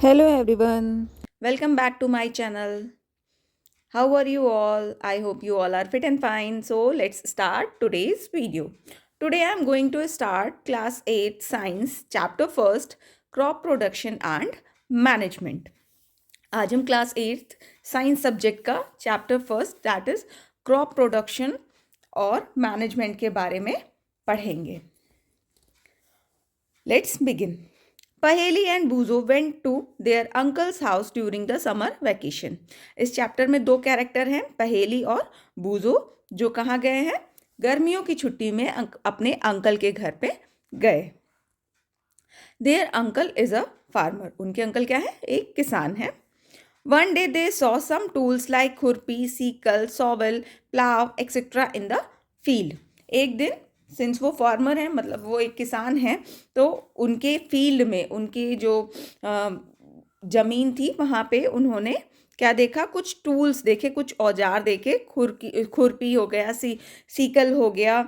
Hello everyone. Welcome back to my channel. How are you all? I hope you all are fit and fine. So let's start today's video. Today I'm going to start class 8 science chapter first crop production and management. आज हम class 8 science subject का chapter first that is crop production और management के बारे में पढ़ेंगे. Let's begin. Paheli and Boojho went to their uncle's house during the summer vacation. इस chapter में दो कैरेक्टर हैं, पहेली और बूजो, जो कहाँ गए हैं? गर्मियों की छुट्टी में अपने अंकल के घर पे गए. Their uncle is a farmer. उनके अंकल क्या है? एक किसान है. One day they saw some tools like खुरपी, sickle, shovel, plough etcetera in the field. एक दिन, सिंस वो फार्मर हैं, मतलब वो एक किसान हैं, तो उनके फील्ड में, उनकी जो ज़मीन थी वहाँ पे उन्होंने क्या देखा? कुछ टूल्स देखे, कुछ औजार देखे. खुरपी हो गया, सीकल हो गया,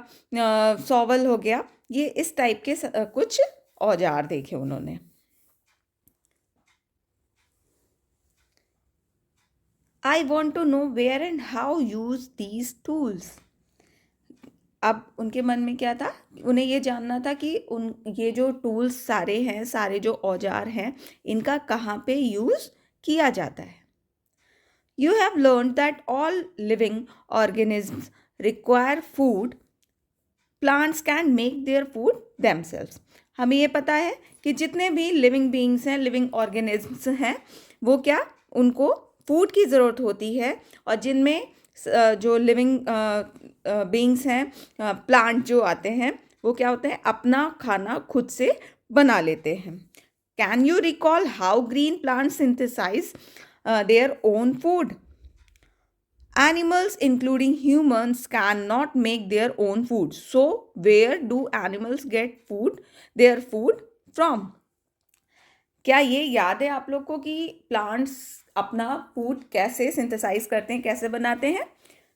सॉवल हो गया. ये इस टाइप के कुछ औजार देखे उन्होंने. I want to know where and how use these tools. अब उनके मन में क्या था? उन्हें ये जानना था कि ये जो टूल्स सारे हैं, सारे जो औजार हैं, इनका कहाँ पे यूज़ किया जाता है. You have learn that all living organisms require food. Plants can make their food themselves. हमें ये पता है कि जितने भी लिविंग बींग्स हैं, लिविंग ऑर्गेनिज्म्स हैं, वो क्या, उनको फूड की ज़रूरत होती है. और जिनमें जो लिविंग बींग्स हैं, प्लांट जो आते हैं, वो क्या होते हैं? अपना खाना खुद से बना लेते हैं. Can you recall how green plant synthesise their own food? Animals, including humans, cannot make their own food. So, where do animals get their food from? क्या ये याद है आप लोग को कि प्लांट्स अपना फूड कैसे सिंथेसाइज करते हैं, कैसे बनाते हैं?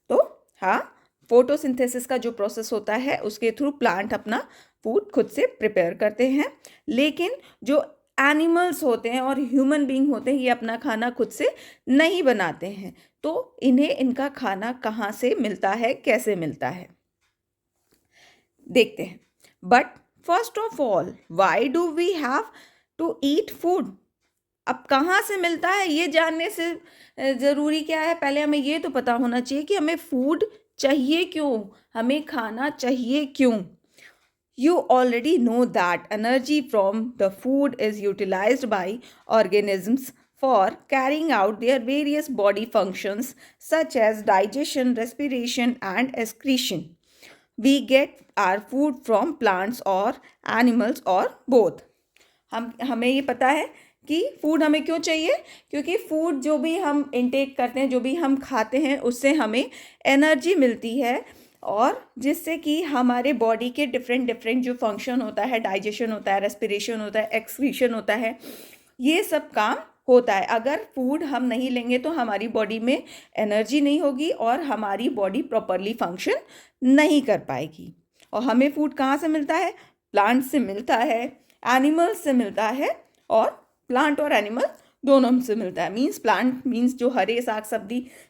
तो हाँ, फोटोसिंथेसिस का जो प्रोसेस होता है, उसके थ्रू प्लांट अपना फूड खुद से प्रिपेयर करते हैं. लेकिन जो एनिमल्स होते हैं और ह्यूमन बीइंग होते हैं, ये अपना खाना खुद से नहीं बनाते हैं. तो इन्हें इनका खाना कहाँ से मिलता है, कैसे मिलता है, देखते हैं. But first of all, why do we have to eat food? अब कहाँ से मिलता है ये जानने से ज़रूरी क्या है? पहले हमें ये तो पता होना चाहिए कि हमें फूड चाहिए क्यों, हमें खाना चाहिए क्यों. You already know that energy from the food is utilized by organisms for carrying out their various body functions such as digestion, respiration, and excretion. We get our food from plants or animals or both. हमें ये पता है कि food हमें क्यों चाहिए, क्योंकि food जो भी हम इनटेक करते हैं, जो भी हम खाते हैं, उससे हमें एनर्जी मिलती है. और जिससे कि हमारे बॉडी के डिफरेंट डिफरेंट जो फंक्शन होता है, डाइजेशन होता है, रेस्पिरेशन होता है, एक्सक्रीशन होता है, ये सब काम होता है. अगर फूड हम नहीं लेंगे तो हमारी बॉडी में एनर्जी नहीं होगी और हमारी बॉडी प्रॉपरली फंक्शन नहीं कर पाएगी. और हमें फूड कहाँ से मिलता है? प्लांट से मिलता है, एनिमल्स से मिलता है, और प्लांट और एनिमल दोनों से मिलता है. मीन्स प्लांट मीन्स जो हरे साग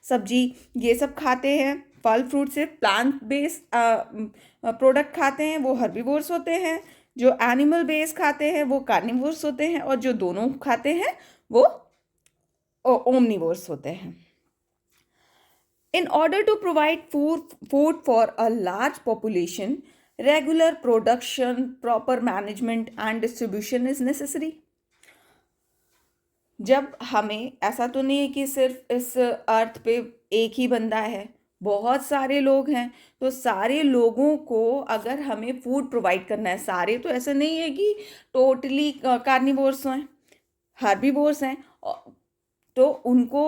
सब्जी ये सब खाते हैं, फल फ्रूट से प्लांट बेस्ड प्रोडक्ट खाते हैं, वो हर्बीवोर्स होते हैं. जो एनिमल बेस खाते हैं वो कार्निवोर्स होते हैं, और जो दोनों खाते हैं वो ओमनिवोर्स होते हैं. In order to provide food for a large population, regular production, proper management and distribution is necessary. जब हमें, ऐसा तो नहीं है कि सिर्फ इस अर्थ पे एक ही बंदा है, बहुत सारे लोग हैं. तो सारे लोगों को अगर हमें फूड प्रोवाइड करना है, सारे तो ऐसा नहीं है कि टोटली कार्निवोर्स हैं, हर्बीवोर्स हैं, तो उनको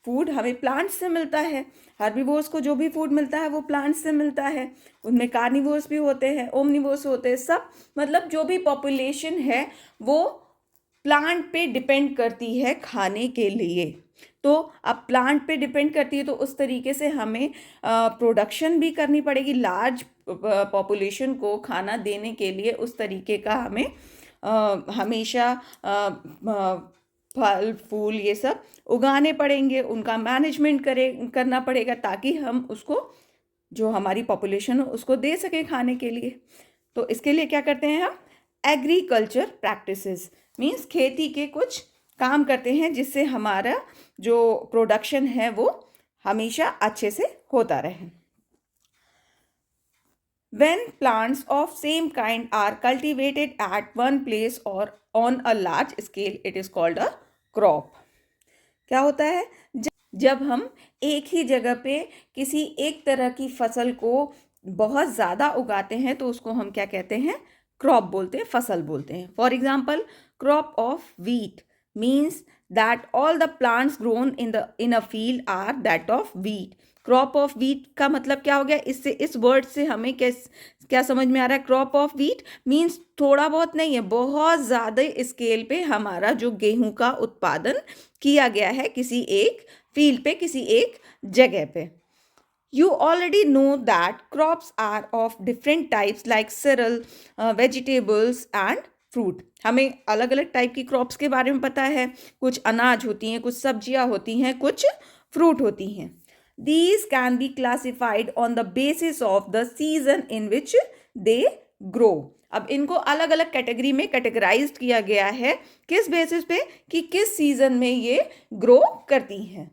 फूड हमें प्लांट्स से मिलता है. हर्बीवोर्स को जो भी फूड मिलता है वो प्लांट्स से मिलता है. उनमें कार्निवोर्स भी होते हैं, ओमनिवोर्स होते हैं, सब मतलब जो भी पॉपुलेशन है वो प्लांट पे डिपेंड करती है खाने के लिए. तो अब प्लांट पे डिपेंड करती है, तो उस तरीके से हमें प्रोडक्शन भी करनी पड़ेगी. लार्ज पॉपुलेशन को खाना देने के लिए उस तरीके का हमें हमेशा फल फूल ये सब उगाने पड़ेंगे, उनका मैनेजमेंट करना पड़ेगा ताकि हम उसको, जो हमारी पॉपुलेशन हो, उसको दे सके खाने के लिए। तो इसके लिए क्या करते हैं हम, एग्रीकल्चर प्रैक्टिसेस मीन्स खेती के कुछ काम करते हैं जिससे हमारा जो प्रोडक्शन है वो हमेशा अच्छे से होता रहे। When plants of same kind are cultivated at one place or on a large scale, it is called a crop. क्या होता है, जब हम एक ही जगह पे किसी एक तरह की फसल को बहुत ज़्यादा उगाते हैं तो उसको हम क्या कहते हैं, क्रॉप बोलते हैं, फसल बोलते हैं। For example, crop of wheat means that all the plants grown in a field are that of wheat. Crop of wheat का मतलब क्या हो गया, इससे इस वर्ड से हमें क्या समझ में आ रहा है, क्रॉप ऑफ व्हीट मीन्स थोड़ा बहुत नहीं है, बहुत ज़्यादा स्केल पे हमारा जो गेहूं का उत्पादन किया गया है किसी एक फील्ड पे, किसी एक जगह पे। You already know that crops are of different types like cereal, vegetables and fruit. हमें अलग अलग टाइप की क्रॉप्स के बारे में पता है, कुछ अनाज होती हैं, कुछ सब्जियां होती हैं, कुछ फ्रूट होती हैं। These can be classified on the basis of the season in which they grow. अब इनको अलग अलग कैटेगरी में कैटेगराइज किया गया है, किस बेसिस पे, कि किस सीजन में ये ग्रो करती हैं।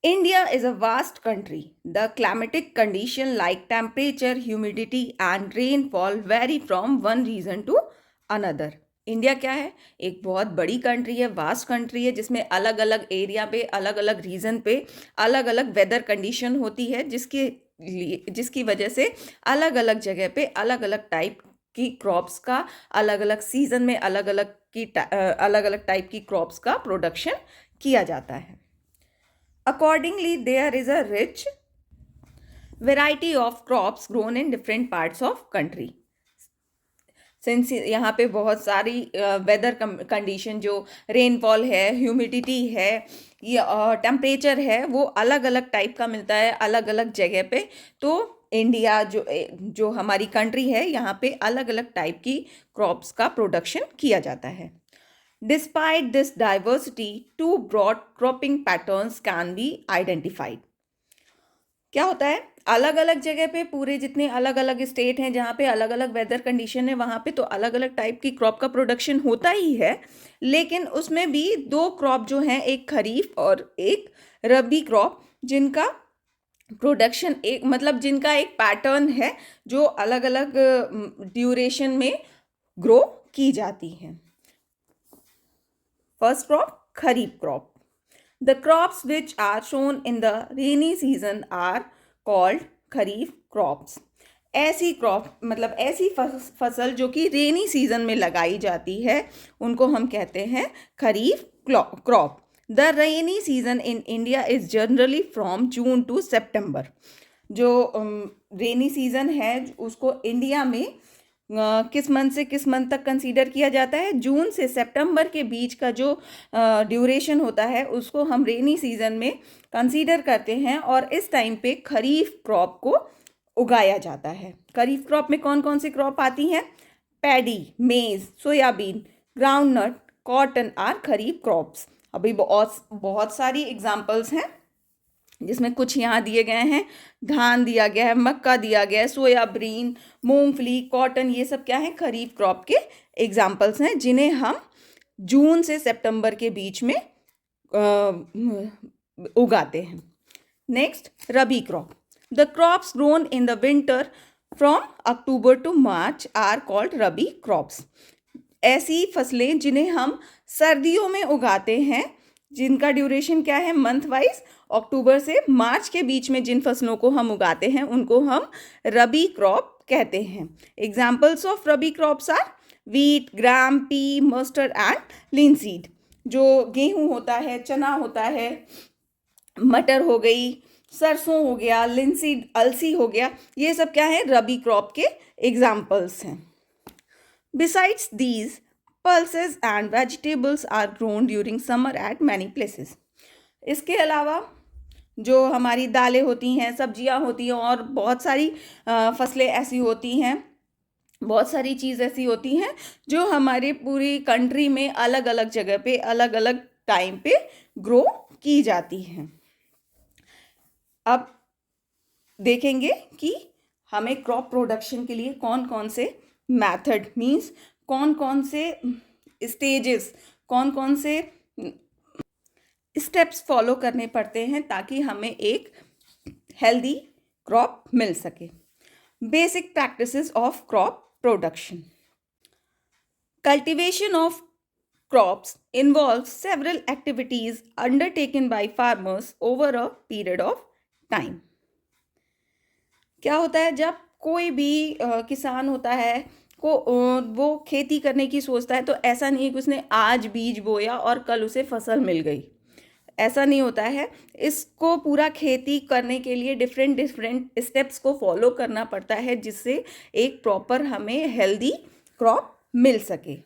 India is a vast country. The climatic condition like temperature, humidity and rainfall vary from one region to another. India क्या है, एक बहुत बड़ी कंट्री है, वास्ट कंट्री है, जिसमें अलग अलग एरिया पे, अलग अलग रीजन पे अलग अलग वेदर कंडीशन होती है, जिसकी वजह से अलग अलग जगह पे अलग अलग टाइप की क्रॉप्स का अलग अलग सीजन में अलग अलग टाइप की क्रॉप्स का प्रोडक्शन किया जाता है। Accordingly, there is a rich variety of crops grown in different parts of country. Since यहाँ पे बहुत सारी वेदर कंडीशन, जो रेनफॉल है, ह्यूमिडिटी है, ये टेम्परेचर है, वो अलग अलग टाइप का मिलता है अलग अलग जगह पे। तो इंडिया जो हमारी कंट्री है, यहाँ पे अलग अलग टाइप की क्रॉप्स का प्रोडक्शन किया जाता है। Despite this diversity, two broad cropping patterns can be identified. क्या होता है, अलग अलग जगह पे, पूरे जितने अलग अलग स्टेट हैं जहाँ पे अलग अलग वेदर कंडीशन है, वहाँ पे तो अलग अलग टाइप की क्रॉप का प्रोडक्शन होता ही है, लेकिन उसमें भी दो क्रॉप जो हैं, एक खरीफ और एक रबी क्रॉप, जिनका प्रोडक्शन एक मतलब जिनका एक पैटर्न है जो अलग अलग ड्यूरेशन में ग्रो की जाती है। First crop, kharif crop. The crops which are shown in the rainy season are called kharif crops. ऐसी क्रॉप मतलब ऐसी फसल जो कि रेनी सीजन में लगाई जाती है, उनको हम कहते हैं kharif crop. The rainy season in India is generally from June to September. जो रेनी सीजन है उसको इंडिया में किस मंथ से किस मंथ तक कंसीडर किया जाता है, जून से सितंबर के बीच का जो ड्यूरेशन होता है उसको हम रेनी सीजन में कंसीडर करते हैं, और इस टाइम पे खरीफ क्रॉप को उगाया जाता है। खरीफ क्रॉप में कौन कौन सी क्रॉप आती हैं, paddy, maize, soybean, groundnut, cotton are kharif crops. अभी बहुत सारी एग्जाम्पल्स हैं जिसमें कुछ यहाँ दिए गए हैं, धान दिया गया है, मक्का दिया गया है, सोयाबीन, मूंगफली, कॉटन, ये सब क्या है, खरीफ क्रॉप के एग्जाम्पल्स हैं जिन्हें हम जून से सितंबर के बीच में उगाते हैं। Next, rabi crop. The crops grown in the winter from October to March are called rabi crops. ऐसी फसलें जिन्हें हम सर्दियों में उगाते हैं, जिनका ड्यूरेशन क्या है, मंथ वाइज, अक्टूबर से मार्च के बीच में जिन फसलों को हम उगाते हैं उनको हम रबी क्रॉप कहते हैं। Examples of rabi crops are wheat, gram, pea, mustard and linseed. जो गेहूं होता है, चना होता है, मटर हो गई, सरसों हो गया, लिनसीड, अलसी हो गया, ये सब क्या है, रबी क्रॉप के एग्जाम्पल्स हैं। Besides these, pulses and vegetables are grown during summer at many places. इसके अलावा जो हमारी दालें होती हैं, सब्जियां होती हैं और बहुत सारी फसलें ऐसी होती हैं बहुत सारी चीज़ ऐसी होती हैं जो हमारी पूरी कंट्री में अलग अलग जगह पे अलग अलग टाइम पे ग्रो की जाती हैं। अब देखेंगे कि हमें क्रॉप प्रोडक्शन के लिए कौन कौन से मेथड मीन्स कौन कौन से स्टेजेस, कौन कौन से स्टेप्स फॉलो करने पड़ते हैं ताकि हमें एक हेल्दी क्रॉप मिल सके। Basic practices of crop production. Cultivation of crops involves several activities undertaken by farmers over a period of time. क्या होता है जब कोई भी किसान होता है वो खेती करने की सोचता है, तो ऐसा नहीं है कि उसने आज बीज बोया और कल उसे फसल मिल गई, ऐसा नहीं होता है। इसको पूरा खेती करने के लिए डिफरेंट डिफरेंट स्टेप्स को फॉलो करना पड़ता है जिससे एक प्रॉपर हमें हेल्दी क्रॉप मिल सके।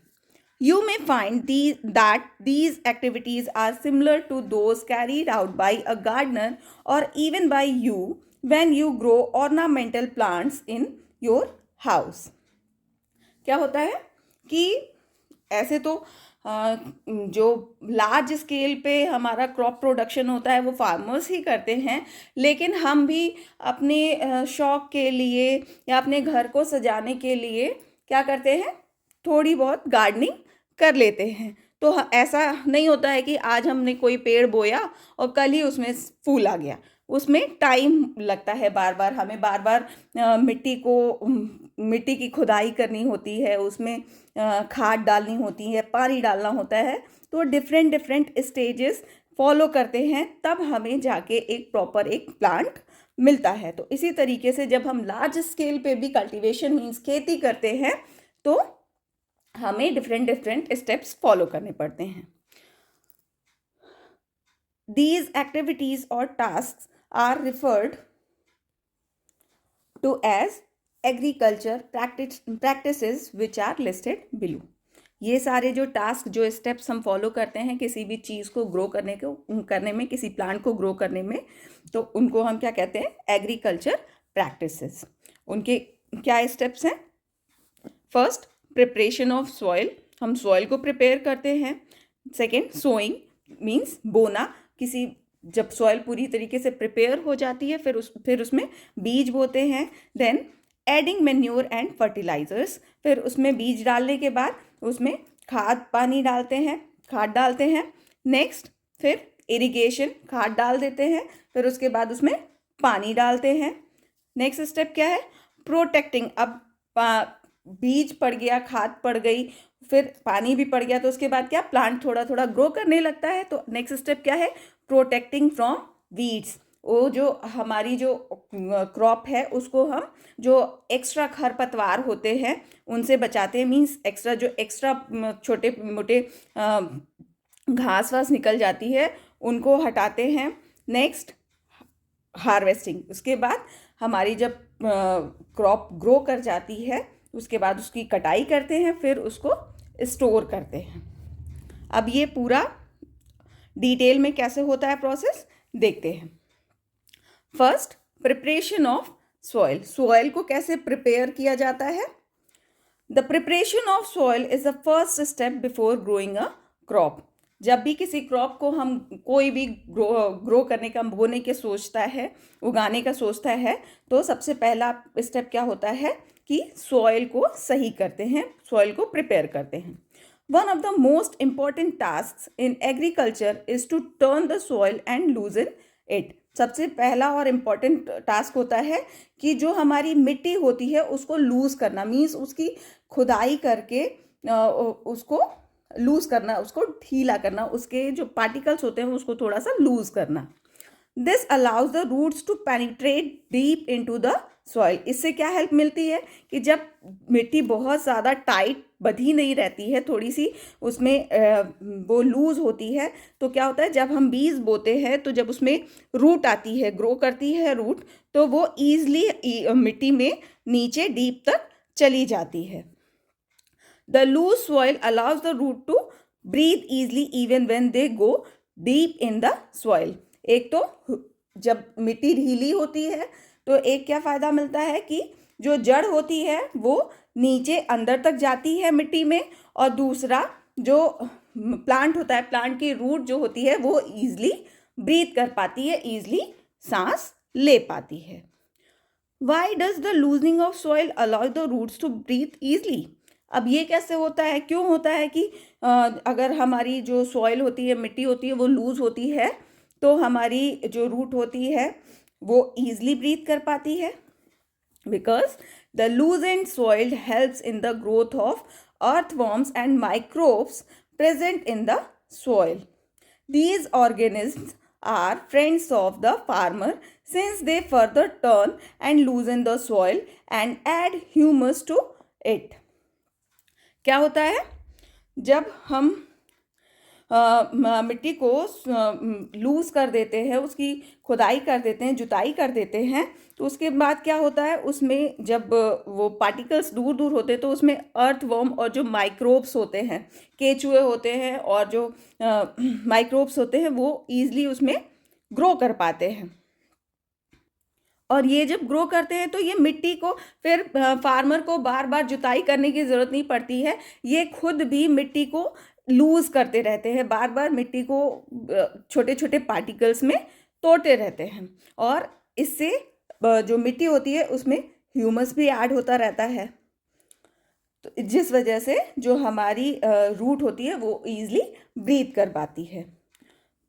You may find that these activities are similar to those carried out by a gardener or even by you when you grow ornamental plants in your house. क्या होता है कि ऐसे तो जो लार्ज स्केल पे हमारा क्रॉप प्रोडक्शन होता है वो फार्मर्स ही करते हैं, लेकिन हम भी अपने शौक के लिए या अपने घर को सजाने के लिए क्या करते हैं, थोड़ी बहुत गार्डनिंग कर लेते हैं। तो ऐसा नहीं होता है कि आज हमने कोई पेड़ बोया और कल ही उसमें फूल आ गया, उसमें टाइम लगता है। बार बार हमें बार बार मिट्टी की खुदाई करनी होती है, उसमें खाद डालनी होती है, पानी डालना होता है। तो डिफरेंट डिफरेंट स्टेजेस फॉलो करते हैं तब हमें जाके एक प्रॉपर एक प्लांट मिलता है। तो इसी तरीके से जब हम लार्ज स्केल पे भी कल्टीवेशन मीन्स खेती करते हैं तो हमें डिफरेंट डिफरेंट स्टेप्स फॉलो करने पड़ते हैं। These activities or tasks are referred to as agriculture practices which are listed below. ये सारे जो टास्क, जो स्टेप्स हम फॉलो करते हैं किसी भी चीज़ को ग्रो करने में, किसी प्लांट को ग्रो करने में, तो उनको हम क्या कहते हैं, एग्रीकल्चर प्रैक्टिसेस। उनके क्या स्टेप्स हैं? फर्स्ट, प्रिपरेशन ऑफ सॉइल, हम सॉइल को प्रिपेयर करते हैं। सेकेंड, सोइंग मीन्स बोना, जब सॉइल पूरी तरीके से प्रिपेयर हो जाती है फिर उसमें बीज बोते हैं। Then adding manure and fertilisers, फिर उसमें बीज डालने के बाद उसमें खाद डालते हैं। नेक्स्ट, फिर इरिगेशन, खाद डाल देते हैं, फिर उसके बाद उसमें पानी डालते हैं। नेक्स्ट स्टेप क्या है? प्रोटेक्टिंग, अब बीज पड़ गया, खाद पड़ गई, फिर पानी भी पड़ गया, तो उसके बाद क्या, प्लांट थोड़ा थोड़ा ग्रो करने लगता है। तो नेक्स्ट स्टेप क्या है? प्रोटेक्टिंग फ्रॉम वीड्स, वो जो हमारी जो क्रॉप है उसको हम जो एक्स्ट्रा खरपतवार होते हैं उनसे बचाते हैं, मीन्स एक्स्ट्रा छोटे मोटे घास वास निकल जाती है उनको हटाते हैं। नेक्स्ट, हार्वेस्टिंग, उसके बाद हमारी जब क्रॉप ग्रो कर जाती है उसके बाद उसकी कटाई करते हैं, फिर उसको स्टोर करते हैं। अब ये पूरा डिटेल में कैसे होता है प्रोसेस देखते हैं। First, preparation of soil, soil को कैसे प्रिपेयर किया जाता है? The preparation of soil is the first step before growing a crop. जब भी किसी क्रॉप को हम कोई भी ग्रो करने का, बोने के सोचता है, उगाने का सोचता है, तो सबसे पहला स्टेप क्या होता है कि सॉइल को सही करते हैं, सॉइल को प्रिपेयर करते हैं। One of the most important task in agriculture is to turn the soil and loosen it. सबसे पहला और इम्पॉर्टेंट टास्क होता है कि जो हमारी मिट्टी होती है उसको लूज करना, मीन्स उसकी खुदाई करके उसको लूज करना, उसको ढीला करना, उसके जो पार्टिकल्स होते हैं उसको थोड़ा सा लूज करना। This allows the roots to penetrate deep into the soil. इससे क्या हेल्प मिलती है कि जब मिट्टी बहुत ज़्यादा टाइट बंधी नहीं रहती है, थोड़ी सी उसमें वो लूज होती है, तो क्या होता है जब हम बीज बोते हैं तो जब उसमें रूट आती है, ग्रो करती है रूट, तो वो ईजली मिट्टी में नीचे डीप तक चली जाती है। The loose soil allows the root to breathe easily even when they go deep in the soil. एक तो जब मिट्टी ढीली होती है तो एक क्या फ़ायदा मिलता है कि जो जड़ होती है वो नीचे अंदर तक जाती है मिट्टी में, और दूसरा जो प्लांट होता है, प्लांट की रूट जो होती है वो ईजिली ब्रीथ कर पाती है, ईजिली सांस ले पाती है। Why does the loosening of soil allow the roots to breathe easily? अब ये कैसे होता है, क्यों होता है कि अगर हमारी जो सॉइल होती है, मिट्टी होती है, वो लूज होती है तो हमारी जो रूट होती है वो ईजिली ब्रीथ कर पाती है? Because the loosened soil helps in the growth of earthworms and microbes present in the soil. These organisms are friends of the farmer since they further turn and loosen the soil and add humus to it. क्या होता है, जब हम मिट्टी को loose कर देते हैं, उसकी खुदाई कर देते हैं, जुताई कर देते हैं, तो उसके बाद क्या होता है, उसमें जब वो पार्टिकल्स दूर दूर होते हैं तो उसमें अर्थवर्म और जो माइक्रोब्स होते हैं, केचुए होते हैं और जो माइक्रोब्स होते हैं वो ईजिली उसमें ग्रो कर पाते हैं। और ये जब ग्रो करते हैं तो ये मिट्टी को फिर फार्मर को बार बार जुताई करने की ज़रूरत नहीं पड़ती है, ये खुद भी मिट्टी को लूज़ करते रहते हैं, बार बार मिट्टी को छोटे छोटे पार्टिकल्स में तोड़ते रहते हैं, और इससे जो मिट्टी होती है उसमें ह्यूमस भी ऐड होता रहता है, तो जिस वजह से जो हमारी रूट होती है वो ईजिली ब्रीथ कर पाती है।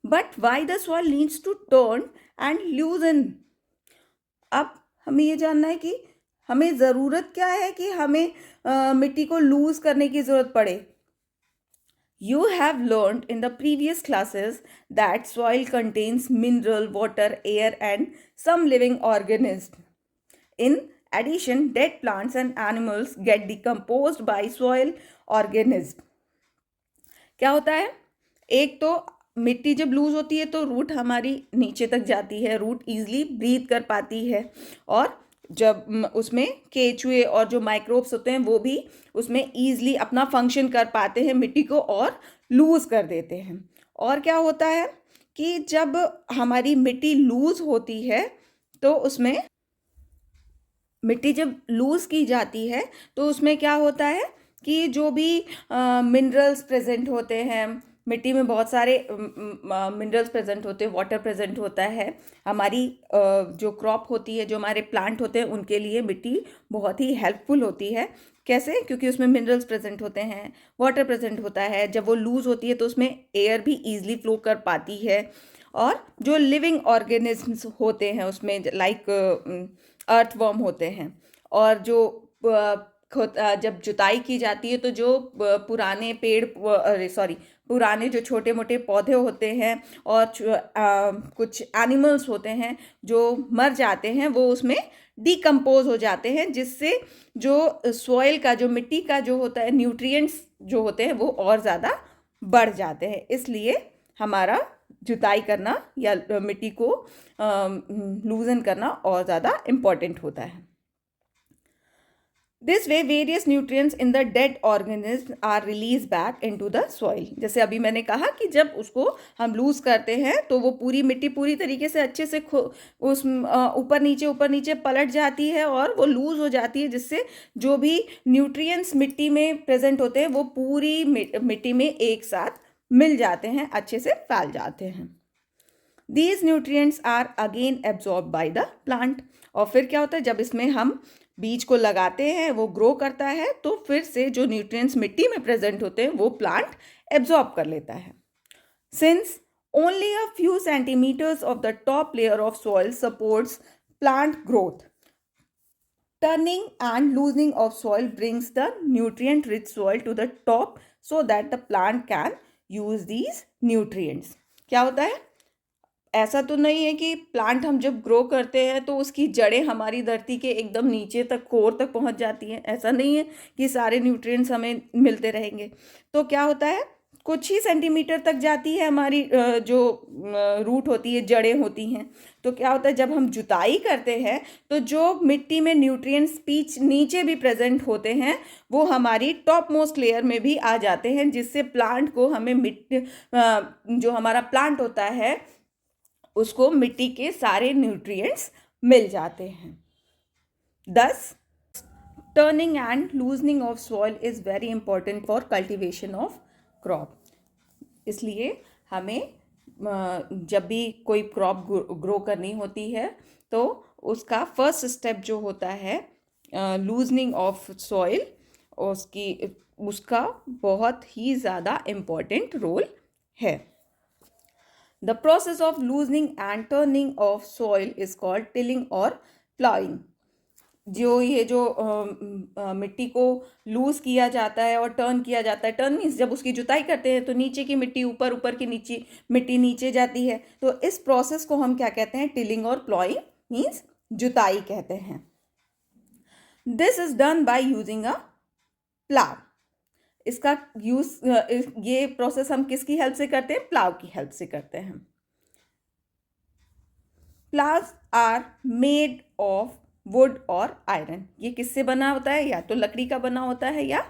But why the soil needs to turn and loosen? अब हमें ये जानना है कि हमें ज़रूरत क्या है कि हमें मिट्टी को लूज़ करने की ज़रूरत पड़े। You have learned in the previous classes that soil contains mineral, water, air and some living organisms. In addition, dead plants and animals get decomposed by soil organisms. क्या होता है, एक तो मिट्टी जब लूज होती है तो रूट हमारी नीचे तक जाती है, रूट ईजिली ब्रीथ कर पाती है, और जब उसमें केचुए और जो माइक्रोब्स होते हैं वो भी उसमें ईजिली अपना फंक्शन कर पाते हैं, मिट्टी को और लूज कर देते हैं। और क्या होता है कि जब हमारी मिट्टी लूज होती है तो उसमें मिट्टी जब लूज की जाती है तो उसमें क्या होता है कि जो भी मिनरल्स प्रेजेंट होते हैं, मिट्टी में बहुत सारे मिनरल्स प्रेजेंट होते हैं, वाटर प्रेजेंट होता है, हमारी जो क्रॉप होती है, जो हमारे प्लांट होते हैं उनके लिए मिट्टी बहुत ही हेल्पफुल होती है। कैसे? क्योंकि उसमें मिनरल्स प्रेजेंट होते हैं, वाटर प्रेजेंट होता है, जब वो लूज होती है तो उसमें एयर भी ईजिली फ्लो कर पाती है, और जो लिविंग ऑर्गेनिजम्स होते हैं उसमें लाइक अर्थवर्म होते हैं, और जो जब जुताई की जाती है तो जो पुराने पेड़ पुराने जो छोटे मोटे पौधे होते हैं और कुछ एनिमल्स होते हैं जो मर जाते हैं, वो उसमें डिकम्पोज हो जाते हैं, जिससे जो सॉइल का, जो मिट्टी का जो होता है, न्यूट्रिएंट्स जो होते हैं वो और ज़्यादा बढ़ जाते हैं। इसलिए हमारा जुताई करना या मिट्टी को लूजन करना और ज़्यादा इम्पॉर्टेंट होता है। This way various nutrients in the dead organism are released back into the soil. जैसे अभी मैंने कहा कि जब उसको हम लूज करते हैं तो वो पूरी मिट्टी पूरी तरीके से अच्छे से उस ऊपर नीचे पलट जाती है और वो लूज हो जाती है, जिससे जो भी न्यूट्रिएंट्स मिट्टी में प्रेजेंट होते हैं वो पूरी मिट्टी में एक साथ मिल जाते हैं, अच्छे से फैल जाते हैं। These nutrients are again absorbed by the plant. और फिर क्या होता है, जब इसमें हम बीज को लगाते हैं, वो ग्रो करता है, तो फिर से जो न्यूट्रिएंट्स मिट्टी में प्रेजेंट होते हैं वो प्लांट एब्जॉर्ब कर लेता है। Since only a few centimetres of the top layer of soil supports plant growth, turning and loosening of soil brings the nutrient rich soil to the top so that the plant can use these nutrients. क्या होता है, ऐसा तो नहीं है कि plant हम जब ग्रो करते हैं तो उसकी जड़ें हमारी धरती के एकदम नीचे तक, कोर तक पहुंच जाती हैं। ऐसा नहीं है कि सारे न्यूट्रिएंट्स हमें मिलते रहेंगे। तो क्या होता है, कुछ ही सेंटीमीटर तक जाती है हमारी जो रूट होती है, जड़ें होती हैं। तो क्या होता है, जब हम जुताई करते हैं तो जो मिट्टी में न्यूट्रिएंट्स नीचे भी प्रेजेंट होते हैं वो हमारी टॉप मोस्ट लेयर में भी आ जाते हैं, जिससे प्लांट को हमें जो हमारा प्लांट होता है उसको मिट्टी के सारे न्यूट्रिएंट्स मिल जाते हैं। Thus, turning and loosening of soil is very important for cultivation of crop. इसलिए हमें जब भी कोई क्रॉप ग्रो करनी होती है तो उसका फर्स्ट स्टेप जो होता है लूजनिंग ऑफ सॉइल, उसका बहुत ही ज़्यादा इम्पॉर्टेंट रोल है। The process of loosening and turning of soil is called tilling और प्लाइंग। ये जो मिट्टी को लूज किया जाता है और टर्न किया जाता है, टर्न मीन्स जब उसकी जुताई करते हैं तो नीचे की मिट्टी ऊपर, ऊपर की नीचे मिट्टी नीचे जाती है, तो इस प्रोसेस को हम क्या कहते हैं? टिलिंग और प्लॉइंग मीन्स जुताई कहते हैं। This is done by using a plough. इसका यूज ये प्रोसेस हम किसकी हेल्प से करते हैं? प्लाव की हेल्प से करते हैं। प्लाव्स आर मेड ऑफ वुड और आयरन। ये किससे बना होता है? या तो लकड़ी का बना होता है या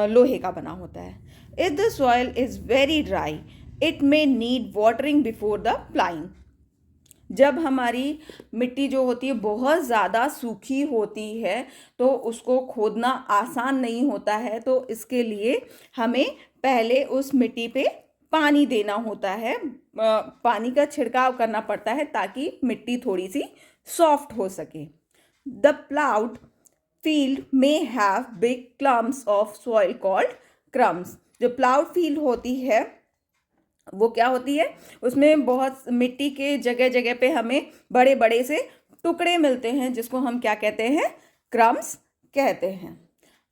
लोहे का बना होता है। If the soil is very dry it may need watering before the प्लाइंग। जब हमारी मिट्टी जो होती है बहुत ज़्यादा सूखी होती है तो उसको खोदना आसान नहीं होता है, तो इसके लिए हमें पहले उस मिट्टी पे पानी देना होता है, पानी का छिड़काव करना पड़ता है ताकि मिट्टी थोड़ी सी सॉफ्ट हो सके। The ploughed field may have big clumps of soil called crumbs. जो प्लाउड फील्ड होती है वो क्या होती है? उसमें बहुत मिट्टी के जगह जगह पे हमें बड़े बड़े से टुकड़े मिलते हैं जिसको हम क्या कहते हैं? क्रम्स कहते हैं।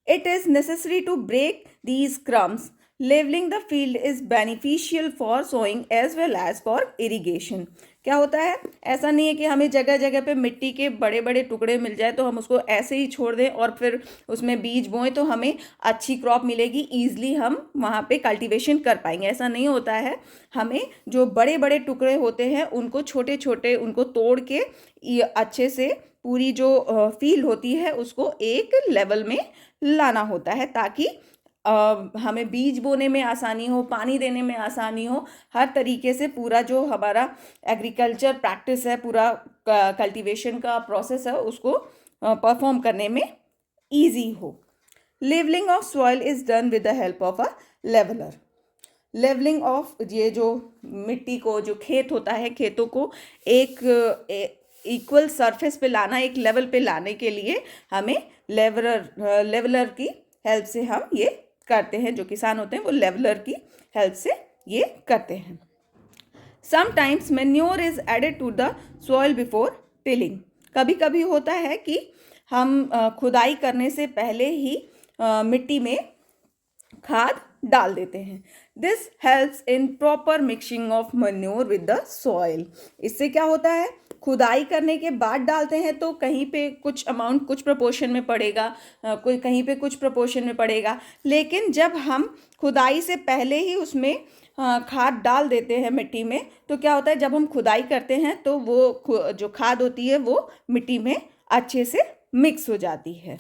It is necessary to break these crumbs. Levelling the field is beneficial for sowing as well as for irrigation. क्या होता है? ऐसा नहीं है कि हमें जगह जगह पे मिट्टी के बड़े बड़े टुकड़े मिल जाए तो हम उसको ऐसे ही छोड़ दें और फिर उसमें बीज बोएं तो हमें अच्छी क्रॉप मिलेगी, ईजिली हम वहाँ पे कल्टीवेशन कर पाएंगे। ऐसा नहीं होता है। हमें जो बड़े बड़े टुकड़े होते हैं उनको छोटे छोटे उनको तोड़ के अच्छे से पूरी जो फील्ड होती है उसको एक लेवल में लाना होता है ताकि हमें बीज बोने में आसानी हो, पानी देने में आसानी हो, हर तरीके से पूरा जो हमारा एग्रीकल्चर प्रैक्टिस है, पूरा कल्टीवेशन का प्रोसेस है, उसको परफॉर्म करने में इजी हो। Levelling of soil is done with the help of a leveller. Levelling of ये जो मिट्टी को, जो खेत होता है, खेतों को एक इक्वल सरफेस पे लाना, एक लेवल पे लाने के लिए हमें लेवलर की हेल्प से हम ये करते हैं। जो किसान होते हैं वो लेवलर की हेल्प से ये करते हैं। Sometimes manure is added to the soil before tilling. कभी कभी होता है कि हम खुदाई करने से पहले ही मिट्टी में खाद डाल देते हैं। This helps in proper mixing of manure with the soil. इससे क्या होता है? खुदाई करने के बाद डालते हैं तो कहीं पे कुछ अमाउंट कुछ प्रपोर्शन में पड़ेगा, कोई कहीं पे कुछ प्रपोर्शन में पड़ेगा, लेकिन जब हम खुदाई से पहले ही उसमें खाद डाल देते हैं मिट्टी में तो क्या होता है? जब हम खुदाई करते हैं तो वो जो खाद होती है वो मिट्टी में अच्छे से मिक्स हो जाती है।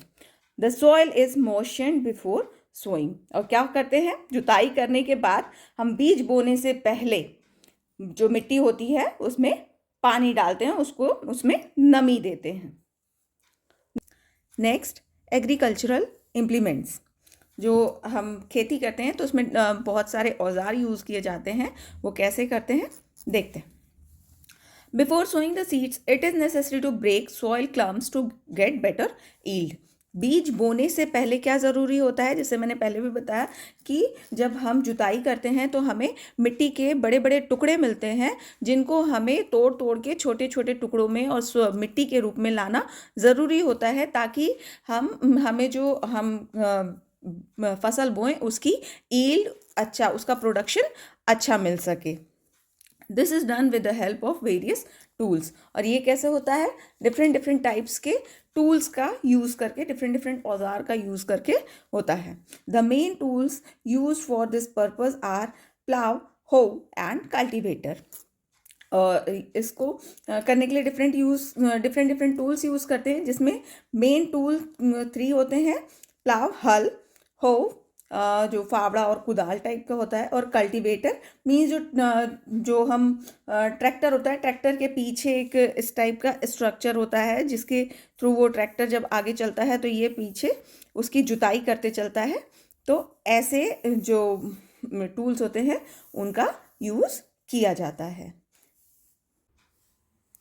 The soil is moistened before sowing. और क्या करते हैं? जुताई करने के बाद हम बीज बोने से पहले जो मिट्टी होती है उसमें पानी डालते हैं, उसको उसमें नमी देते हैं। Next, agricultural implements. जो हम खेती करते हैं तो उसमें बहुत सारे औजार यूज़ किए जाते हैं। वो कैसे करते हैं देखते हैं। Before sowing the seeds it is necessary to break soil clumps to get better yield. बीज बोने से पहले क्या ज़रूरी होता है? जैसे मैंने पहले भी बताया कि जब हम जुताई करते हैं तो हमें मिट्टी के बड़े बड़े टुकड़े मिलते हैं जिनको हमें तोड़ तोड़ के छोटे छोटे टुकड़ों में और मिट्टी के रूप में लाना ज़रूरी होता है ताकि हमें जो हम फसल बोएं उसकी ईल्ड अच्छा, उसका प्रोडक्शन अच्छा मिल सके। This is done with the help of various tools. और ये कैसे होता है? डिफरेंट टाइप्स के टूल्स का यूज़ करके, डिफरेंट औजार का यूज़ करके होता है। The main tools use for this purpose are plough, hoe and cultivator. इसको करने के लिए डिफरेंट टूल्स यूज़ करते हैं जिसमें मेन टूल 3 होते हैं: प्लाव, हल, हो जो फावड़ा और कुदाल टाइप का होता है, और कल्टीवेटर मीन्स जो हम ट्रैक्टर होता है, ट्रैक्टर के पीछे एक इस टाइप का स्ट्रक्चर होता है जिसके थ्रू वो ट्रैक्टर जब आगे चलता है तो ये पीछे उसकी जुताई करते चलता है। तो ऐसे जो टूल्स होते हैं उनका यूज़ किया जाता है।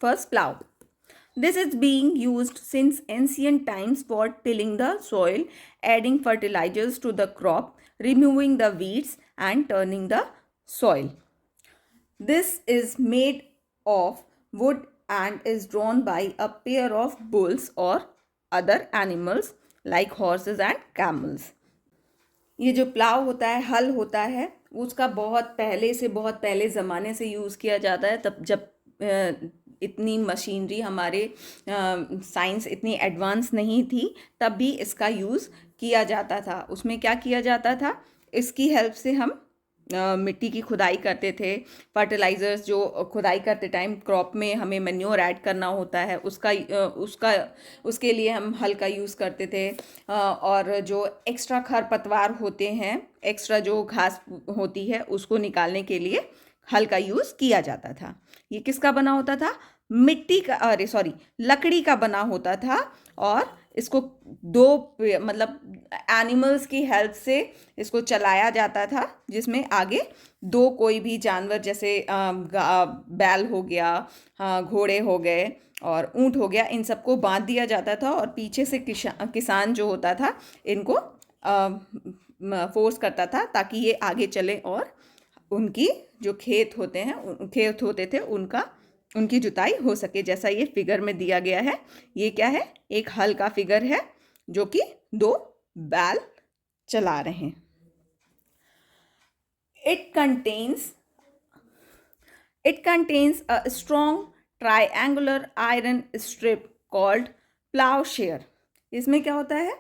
First, plough. This is being used since ancient times for tilling the soil, adding fertilizers to the crop, removing the weeds, and turning the soil. This is made of wood and is drawn by a pair of bulls or other animals like horses and camels. ये जो plough होता है, हल होता है, उसका बहुत पहले ज़माने से यूज़ किया जाता है। तब जब इतनी मशीनरी हमारे साइंस इतनी एडवांस नहीं थी, तब भी इसका यूज़ किया जाता था। उसमें क्या किया जाता था, इसकी हेल्प से हम मिट्टी की खुदाई करते थे। फर्टिलाइज़र्स जो खुदाई करते टाइम क्रॉप में हमें मैन्योर ऐड करना होता है, उसके लिए हम हल का यूज़ करते थे। और जो एक्स्ट्रा खरपतवार होते हैं, एक्स्ट्रा जो घास होती है, उसको निकालने के लिए हल का यूज़ किया जाता था। ये किसका बना होता था? लकड़ी का बना होता था, और इसको एनिमल्स की हेल्प से इसको चलाया जाता था, जिसमें आगे दो कोई भी जानवर जैसे बैल हो गया, घोड़े हो गए और ऊंट हो गया, इन सबको बांध दिया जाता था, और पीछे से किसान जो होता था इनको फोर्स करता था ताकि ये आगे चले और उनकी जो खेत होते थे उनकी जुताई हो सके। जैसा ये फिगर में दिया गया है, ये क्या है? एक हल का फिगर है जो कि दो बैल चला रहे हैं। It contains a strong triangular iron strip called plowshare. इसमें क्या होता है?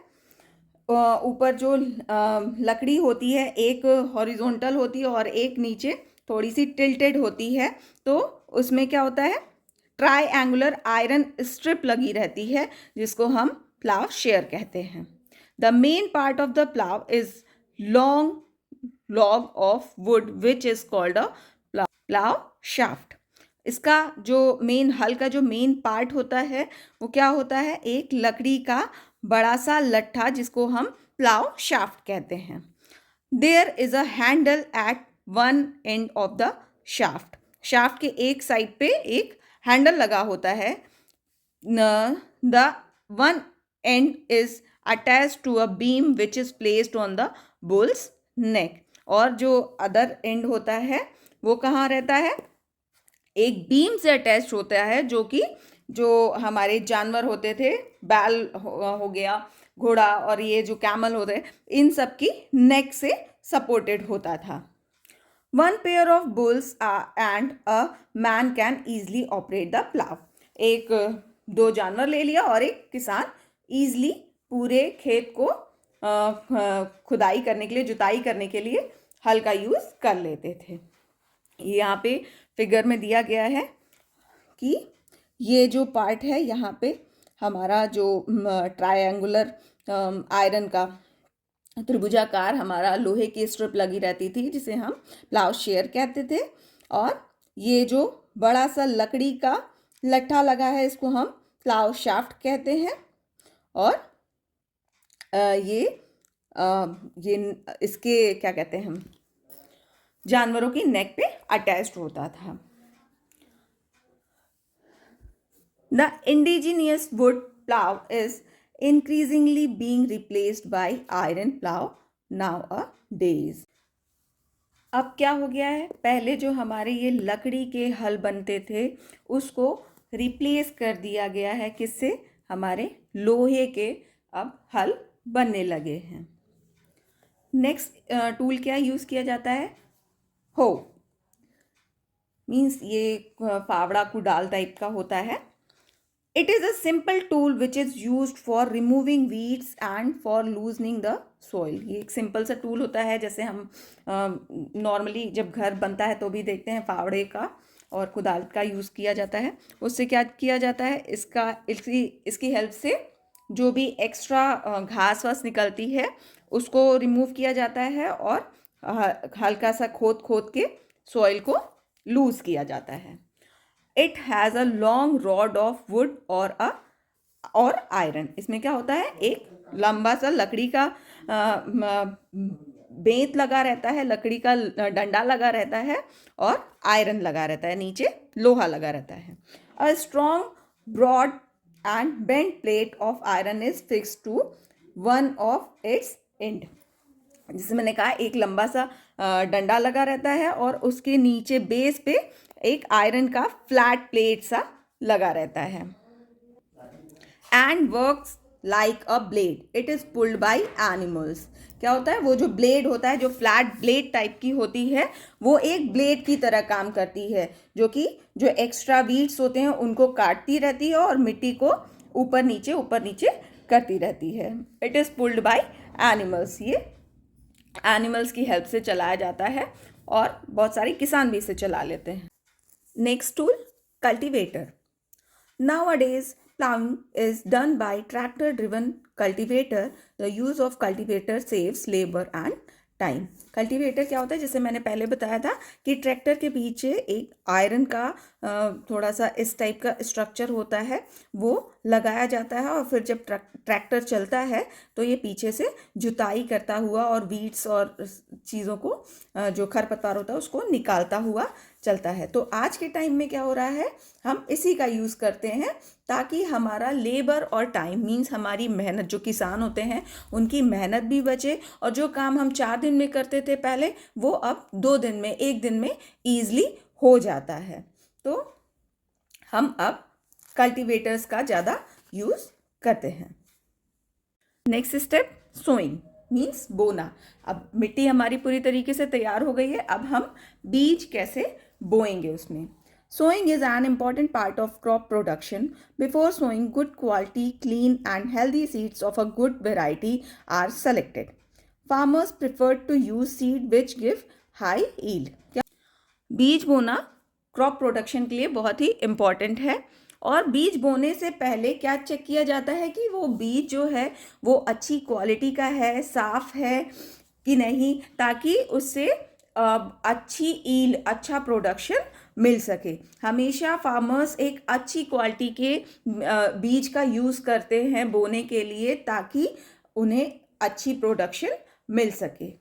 ऊपर जो लकड़ी होती है, एक हॉरिजॉन्टल होती है और एक नीचे थोड़ी सी टिल्टेड होती है। तो उसमें क्या होता है? ट्राइएंगुलर आयरन स्ट्रिप लगी रहती है, जिसको हम प्लाव शेयर कहते हैं। The main part of the plough is long log of would which is called a plough shaft. इसका जो हल का जो मेन पार्ट होता है वो क्या होता है? एक लकड़ी का बड़ा सा लट्ठा, जिसको हम प्लाव शाफ्ट कहते हैं। There is a handle at one end of the shaft. Shaft के एक साइड पे एक हैंडल लगा होता है। The one end is attached to a beam which is placed on the bull's neck. और जो अदर एंड होता है वो कहाँ रहता है? एक बीम से अटैच होता है, जो हमारे जानवर होते थे, बैल हो गया, घोड़ा, और ये जो कैमल होते हैं, इन सब की नेक से सपोर्टेड होता था। One pair of bulls and a man can easily operate the plough. दो जानवर ले लिया और एक किसान ईजिली पूरे खेत को खुदाई करने के लिए, जुताई करने के लिए हल का यूज़ कर लेते थे। यहाँ पे फिगर में दिया गया है कि ये जो पार्ट है, यहाँ पे हमारा जो ट्रायंगुलर आयरन का त्रिभुजाकार हमारा लोहे की स्ट्रिप लगी रहती थी, जिसे हम प्लाव शेयर कहते थे। और ये जो बड़ा सा लकड़ी का लट्ठा लगा है, इसको हम प्लाव शाफ्ट कहते हैं। और ये इसके क्या कहते हैं, हम जानवरों की नेक पे अटैच्ड होता था। The indigenous wood plow is increasingly being replaced by iron plow nowadays. अब क्या हो गया है? पहले जो हमारे ये लकड़ी के हल बनते थे, उसको रिप्लेस कर दिया गया है किससे? हमारे लोहे के अब हल बनने लगे हैं। नेक्स्ट टूल क्या यूज़ किया जाता है? हो मीन्स ये फावड़ा कुदाल टाइप का होता है। It is a simple tool which is used for removing weeds and for loosening the soil. ये एक सिंपल सा टूल होता है, जैसे हम नॉर्मली जब घर बनता है तो भी देखते हैं फावड़े का और कुदाल का यूज़ किया जाता है। उससे क्या किया जाता है? इसकी हेल्प से जो भी एक्स्ट्रा घास वास निकलती है उसको रिमूव किया जाता है और हल्का सा खोद खोद के सॉइल को लूज किया जाता है। It has a long rod of would और आयरन। इसमें क्या होता है, एक लंबा सा लकड़ी का बेंत लगा रहता है, लकड़ी का डंडा लगा रहता है और आयरन लगा रहता है, नीचे लोहा लगा रहता है। A strong broad and bent plate of iron is fix to one of its end. जिसे मैंने कहा, एक लंबा सा डंडा लगा रहता है और उसके नीचे बेस पे एक आयरन का फ्लैट प्लेट सा लगा रहता है। And works like a blade, it is pulled by animals. क्या होता है, वो जो ब्लेड होता है, जो फ्लैट ब्लेड टाइप की होती है, वो एक ब्लेड की तरह काम करती है, जो कि जो एक्स्ट्रा वीड्स होते हैं उनको काटती रहती है और मिट्टी को ऊपर नीचे करती रहती है। It is pulled by animals. ये एनिमल्स की हेल्प से चलाया जाता है और बहुत सारे किसान भी इसे चला लेते हैं। Next tool, cultivator. Nowadays, plowing is done by tractor-driven cultivator. The use of cultivator saves labor and time. Cultivator क्या होता है, जैसे मैंने पहले बताया था कि ट्रैक्टर के पीछे एक आयरन का थोड़ा सा इस टाइप का स्ट्रक्चर होता है, वो लगाया जाता है और फिर जब ट्रैक्टर चलता है तो ये पीछे से जुताई करता हुआ और वीड्स और चीज़ों को जो खरपतवार होता है उसको निकालता हुआ चलता है। तो आज के टाइम में क्या हो रहा है, हम इसी का यूज़ करते हैं ताकि हमारा लेबर और टाइम मीन्स हमारी मेहनत, जो किसान होते हैं उनकी मेहनत भी बचे और जो काम हम 4 दिन में करते थे पहले, वो अब 2 दिन में, 1 दिन में ईजिली हो जाता है। तो हम अब कल्टीवेटर्स का ज़्यादा यूज़ करते हैं। नेक्स्ट स्टेप, सोइंग मीन्स बोना। अब मिट्टी हमारी पूरी तरीके से तैयार हो गई है, अब हम बीज कैसे बोएंगे उसमें। Sowing is an important part of crop production. Before sowing, good quality, clean and healthy seeds of a good variety are selected. Farmers prefer to use seed which give high yield. बीज बोना crop production के लिए बहुत ही important है और बीज बोने से पहले क्या चेक किया जाता है कि वो बीज जो है वो अच्छी क्वालिटी का है, साफ है कि नहीं, ताकि उससे अच्छी ईल्ड, अच्छा प्रोडक्शन मिल सके। हमेशा फार्मर्स एक अच्छी क्वालिटी के बीज का यूज़ करते हैं बोने के लिए ताकि उन्हें अच्छी प्रोडक्शन मिल सके।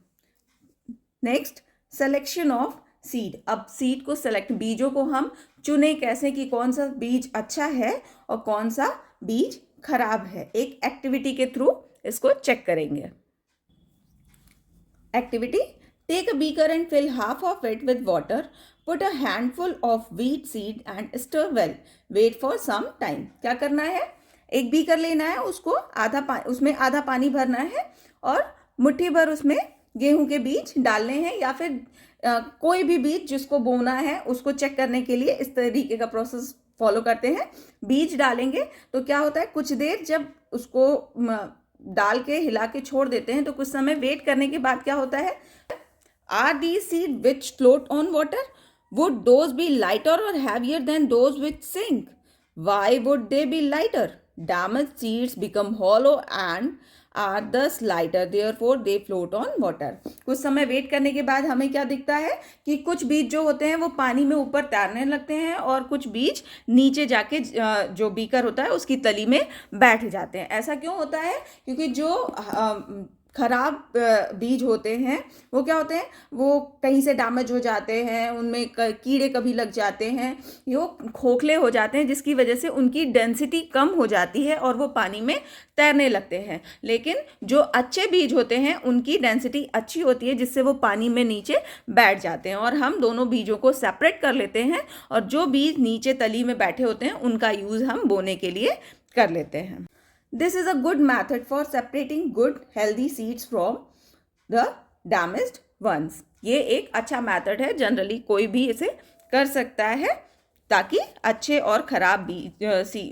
Next, selection of seed. अब सीड को सेलेक्ट, बीजों को हम चुने कैसे कि कौन सा बीज अच्छा है और कौन सा बीज खराब है। एक एक्टिविटी के थ्रू इसको चेक करेंगे। Activity, take a beaker and fill half of it with water, put a handful of wheat seed and stir well, wait for some time. क्या करना है, एक बीकर लेना है, उसको उसमें आधा पानी भरना है और मुट्ठी भर उसमें गेहूं के बीज डालने हैं या फिर कोई भी बीज जिसको बोना है उसको चेक करने के लिए इस तरीके का प्रोसेस फॉलो करते हैं। बीज डालेंगे तो क्या होता है, कुछ देर जब उसको डाल के हिला के छोड़ देते हैं तो कुछ समय वेट करने के बाद क्या होता है, are the seed which float on water, would those be lighter or heavier than those which sink? Why would they be lighter? Damaged seeds become hollow and are thus lighter, therefore they float on water. कुछ समय wait करने के बाद हमें क्या दिखता है कि कुछ बीज जो होते हैं वो पानी में ऊपर तैरने लगते हैं और कुछ बीज नीचे जाके जो बीकर होता है उसकी तली में बैठ जाते हैं। ऐसा क्यों होता है, क्योंकि जो खराब बीज होते हैं वो क्या होते हैं, वो कहीं से डैमेज हो जाते हैं, उनमें कीड़े कभी लग जाते हैं, वो खोखले हो जाते हैं, जिसकी वजह से उनकी डेंसिटी कम हो जाती है और वो पानी में तैरने लगते हैं। लेकिन जो अच्छे बीज होते हैं उनकी डेंसिटी अच्छी होती है, जिससे वो पानी में नीचे बैठ जाते हैं और हम दोनों बीजों को सेपरेट कर लेते हैं और जो बीज नीचे तली में बैठे होते हैं उनका यूज़ हम बोने के लिए कर लेते हैं। This is a good method for separating good healthy seeds from the damaged ones. ये एक अच्छा मेथड है, जनरली कोई भी इसे कर सकता है ताकि अच्छे और खराब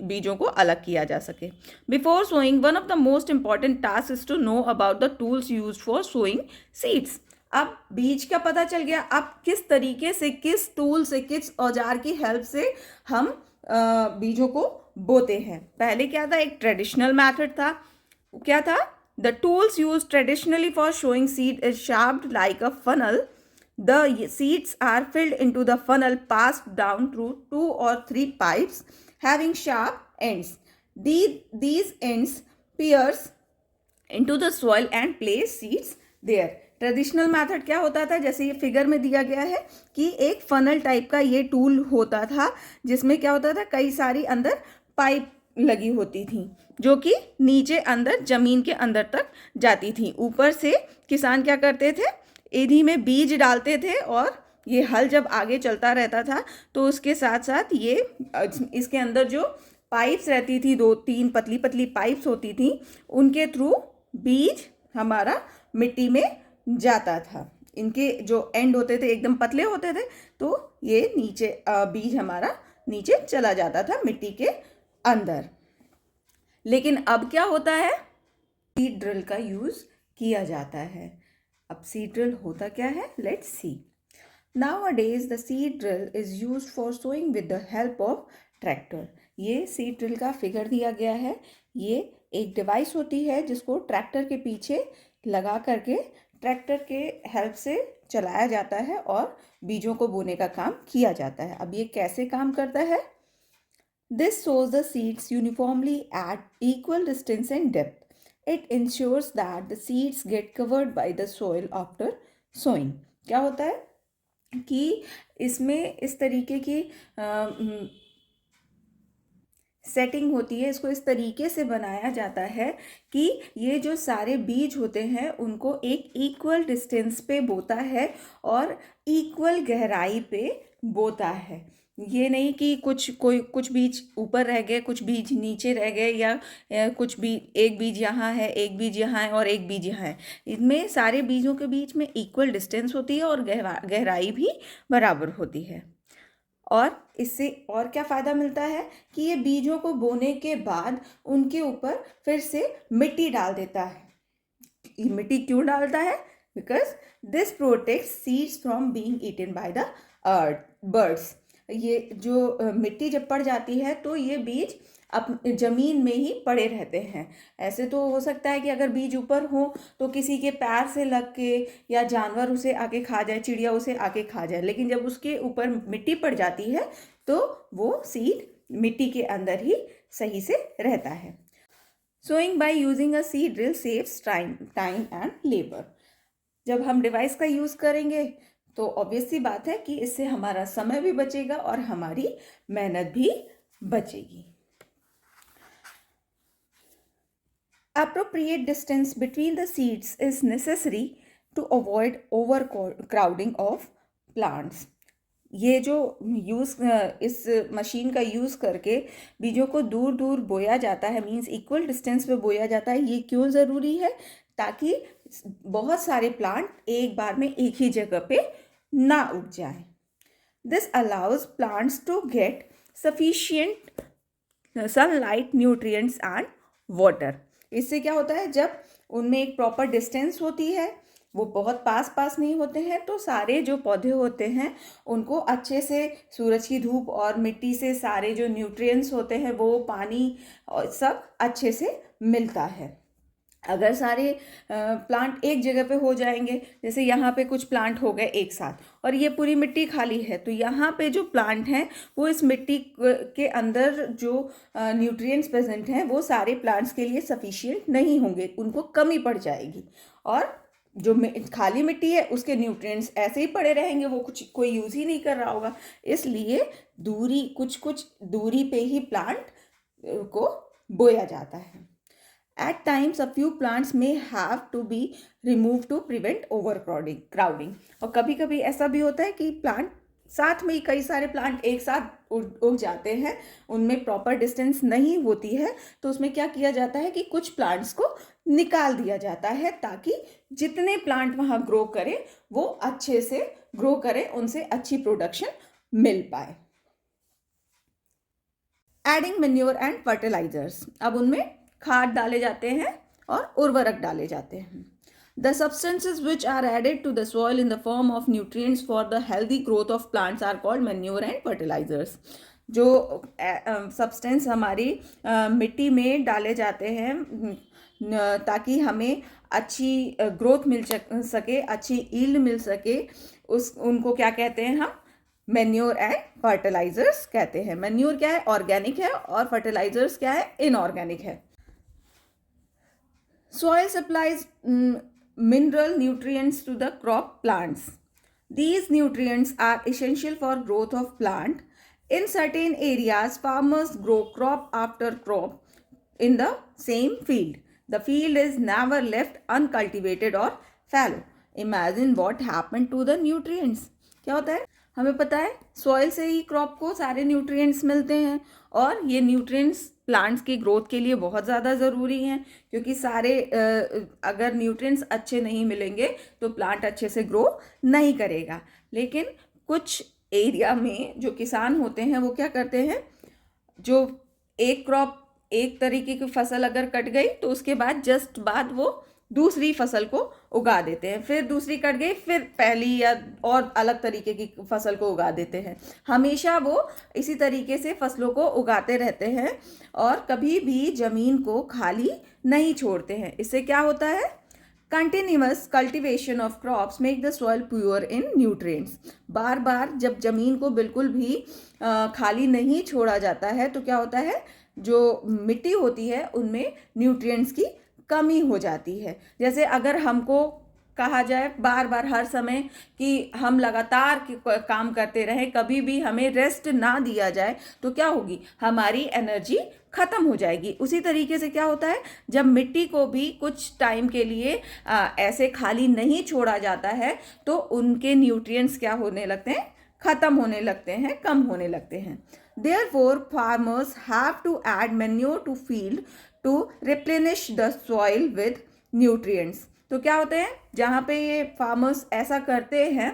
बीजों को अलग किया जा सके। Before sowing, one of the most important task is to know about the tools used for sowing seeds. अब बीज का पता चल गया, अब किस तरीके से, किस टूल से, किस औजार की हेल्प से हम बीजों को बोते हैं। पहले क्या था, एक ट्रेडिशनल मेथड था, क्या था, the tools used traditionally for sowing seed is shaped like a funnel. The seeds are filled into the funnel, passed down through 2 or 3 pipes having sharp ends. These ends pierce into the soil and place seeds there. Traditional method क्या होता था, जैसे ये figure में दिया गया है कि एक फनल टाइप का ये टूल होता था जिसमें क्या होता था, कई सारी अंदर पाइप लगी होती थी जो कि नीचे अंदर जमीन के अंदर तक जाती थी. ऊपर से किसान क्या करते थे, इन्हीं में बीज डालते थे और ये हल जब आगे चलता रहता था तो उसके साथ साथ ये इसके अंदर जो पाइप्स रहती थी, 2-3 पतली पतली पाइप्स होती थी, उनके थ्रू बीज हमारा मिट्टी में जाता था. इनके जो एंड होते थे एकदम पतले होते थे, तो ये नीचे बीज हमारा नीचे चला जाता था मिट्टी के अंदर. लेकिन अब क्या होता है, सीड ड्रिल का यूज़ किया जाता है. अब सीड ड्रिल होता क्या है, let's see. Nowadays the seed drill is used for sowing with the help of tractor. ये सीड ड्रिल का फिगर दिया गया है. ये एक डिवाइस होती है जिसको ट्रैक्टर के पीछे लगा करके ट्रैक्टर के हेल्प से चलाया जाता है और बीजों को बोने का काम किया जाता है. अब ये कैसे काम करता है? This sows the seeds uniformly at equal distance and depth. It ensures that the seeds get covered by the soil after sowing. क्या होता है कि इसमें इस तरीके की सेटिंग होती है, इसको इस तरीके से बनाया जाता है कि ये जो सारे बीज होते हैं उनको एक इक्वल डिस्टेंस पे बोता है और इक्वल गहराई पे बोता है. ये नहीं कि कुछ बीज ऊपर रह गए, कुछ बीज नीचे रह गए, या कुछ बीज, एक बीज यहाँ है, एक बीज यहाँ है और एक बीज यहाँ है. इनमें सारे बीजों के बीच में इक्वल डिस्टेंस होती है और गहराई भी बराबर होती है. और इससे और क्या फ़ायदा मिलता है कि ये बीजों को बोने के बाद उनके ऊपर फिर से मिट्टी डाल देता है. ये मिट्टी क्यों डालता है? Because this protects seeds from being eaten by the birds. ये जो मिट्टी जब पड़ जाती है तो ये बीज ज़मीन में ही पड़े रहते हैं. ऐसे तो हो सकता है कि अगर बीज ऊपर हो तो किसी के पैर से लग के या जानवर उसे आके खा जाए, चिड़िया उसे आके खा जाए, लेकिन जब उसके ऊपर मिट्टी पड़ जाती है तो वो सीड मिट्टी के अंदर ही सही से रहता है. Sowing by using a seed drill saves time and labour. जब हम डिवाइस का यूज़ करेंगे तो ऑब्वियस सी बात है कि इससे हमारा समय भी बचेगा और हमारी मेहनत भी बचेगी. Appropriate distance between the seeds is necessary to avoid overcrowding of plants. ये जो इस मशीन का यूज़ करके बीजों को दूर दूर बोया जाता है, मीन्स इक्वल डिस्टेंस पे बोया जाता है. ये क्यों ज़रूरी है? ताकि बहुत सारे प्लांट एक बार में एक ही जगह पे ना उग जाए. This allows plants to get sufficient sunlight, nutrients and water. इससे क्या होता है, जब उनमें एक प्रॉपर डिस्टेंस होती है, वो बहुत पास नहीं होते हैं, तो सारे जो पौधे होते हैं उनको अच्छे से सूरज की धूप और मिट्टी से सारे जो न्यूट्रिएंट्स होते हैं, वो पानी और सब अच्छे से मिलता है. अगर सारे प्लांट एक जगह पे हो जाएंगे, जैसे यहाँ पे कुछ प्लांट हो गए एक साथ और ये पूरी मिट्टी खाली है, तो यहाँ पे जो प्लांट हैं वो इस मिट्टी के अंदर जो न्यूट्रिएंट्स प्रेजेंट हैं वो सारे प्लांट्स के लिए सफिशिएंट नहीं होंगे, उनको कमी पड़ जाएगी. और जो खाली मिट्टी है उसके न्यूट्रिएंट्स ऐसे ही पड़े रहेंगे, वो कोई यूज़ ही नहीं कर रहा होगा. इसलिए कुछ दूरी पे ही प्लांट को बोया जाता है. At times, a few plants may have to be removed to prevent overcrowding. और कभी कभी ऐसा भी होता है कि प्लांट साथ में ही कई सारे प्लांट एक साथ उग जाते हैं, उनमें प्रॉपर डिस्टेंस नहीं होती है, तो उसमें क्या किया जाता है कि कुछ प्लांट्स को निकाल दिया जाता है ताकि जितने प्लांट वहाँ ग्रो करें वो अच्छे से ग्रो करें, उनसे अच्छी प्रोडक्शन मिल पाए. Adding manure and fertilisers. अब उनमें खाद डाले जाते हैं और उर्वरक डाले जाते हैं. The substances which are added to the soil in the form of nutrients for the healthy growth of plants are called manure and fertilizers. जो सब्सटेंस हमारी मिट्टी में डाले जाते हैं ताकि हमें अच्छी ग्रोथ मिल सके, अच्छी ईल्ड मिल सके। उनको क्या कहते हैं हम? मैन्योर एंड फर्टिलाइजर्स कहते हैं। मैन्योर क्या है? ऑर्गेनिक है, और फर्टिलाइजर्स क्या है? इनऑर्गेनिक है। Soil supplies mineral nutrients to the crop plants. These nutrients are essential for growth of plant. In certain areas, farmers grow crop after crop in the same field. The field is never left uncultivated or fallow. Imagine what happened to the nutrients. क्या होता है? हमें पता है soil से ही crop को सारे nutrients मिलते हैं, और ये न्यूट्रिएंट्स प्लांट्स की ग्रोथ के लिए बहुत ज़्यादा ज़रूरी हैं, क्योंकि सारे अगर न्यूट्रिएंट्स अच्छे नहीं मिलेंगे तो प्लांट अच्छे से ग्रो नहीं करेगा। लेकिन कुछ एरिया में जो किसान होते हैं वो क्या करते हैं, जो एक क्रॉप, एक तरीके की फसल अगर कट गई तो उसके बाद वो दूसरी फसल को उगा देते हैं, फिर दूसरी कट गई, फिर पहली या और अलग तरीके की फसल को उगा देते हैं। हमेशा वो इसी तरीके से फसलों को उगाते रहते हैं और कभी भी ज़मीन को खाली नहीं छोड़ते हैं। इससे क्या होता है? Continuous cultivation of crops make the soil poor in nutrients. बार बार जब ज़मीन को बिल्कुल भी खाली नहीं छोड़ा जाता है तो क्या होता है? जो मिट्टी होती है उनमें न्यूट्रिएंट्स की कमी हो जाती है। जैसे अगर हमको कहा जाए बार बार हर समय कि हम लगातार काम करते रहें, कभी भी हमें रेस्ट ना दिया जाए, तो क्या होगी? हमारी एनर्जी ख़त्म हो जाएगी। उसी तरीके से क्या होता है, जब मिट्टी को भी कुछ टाइम के लिए ऐसे खाली नहीं छोड़ा जाता है तो उनके न्यूट्रिएंट्स क्या होने लगते हैं? ख़त्म होने लगते हैं, कम होने लगते हैं। Therefore, farmers have to add manure to field to replenish the soil with nutrients. तो क्या होते हैं, जहाँ पे ये फार्मर्स ऐसा करते हैं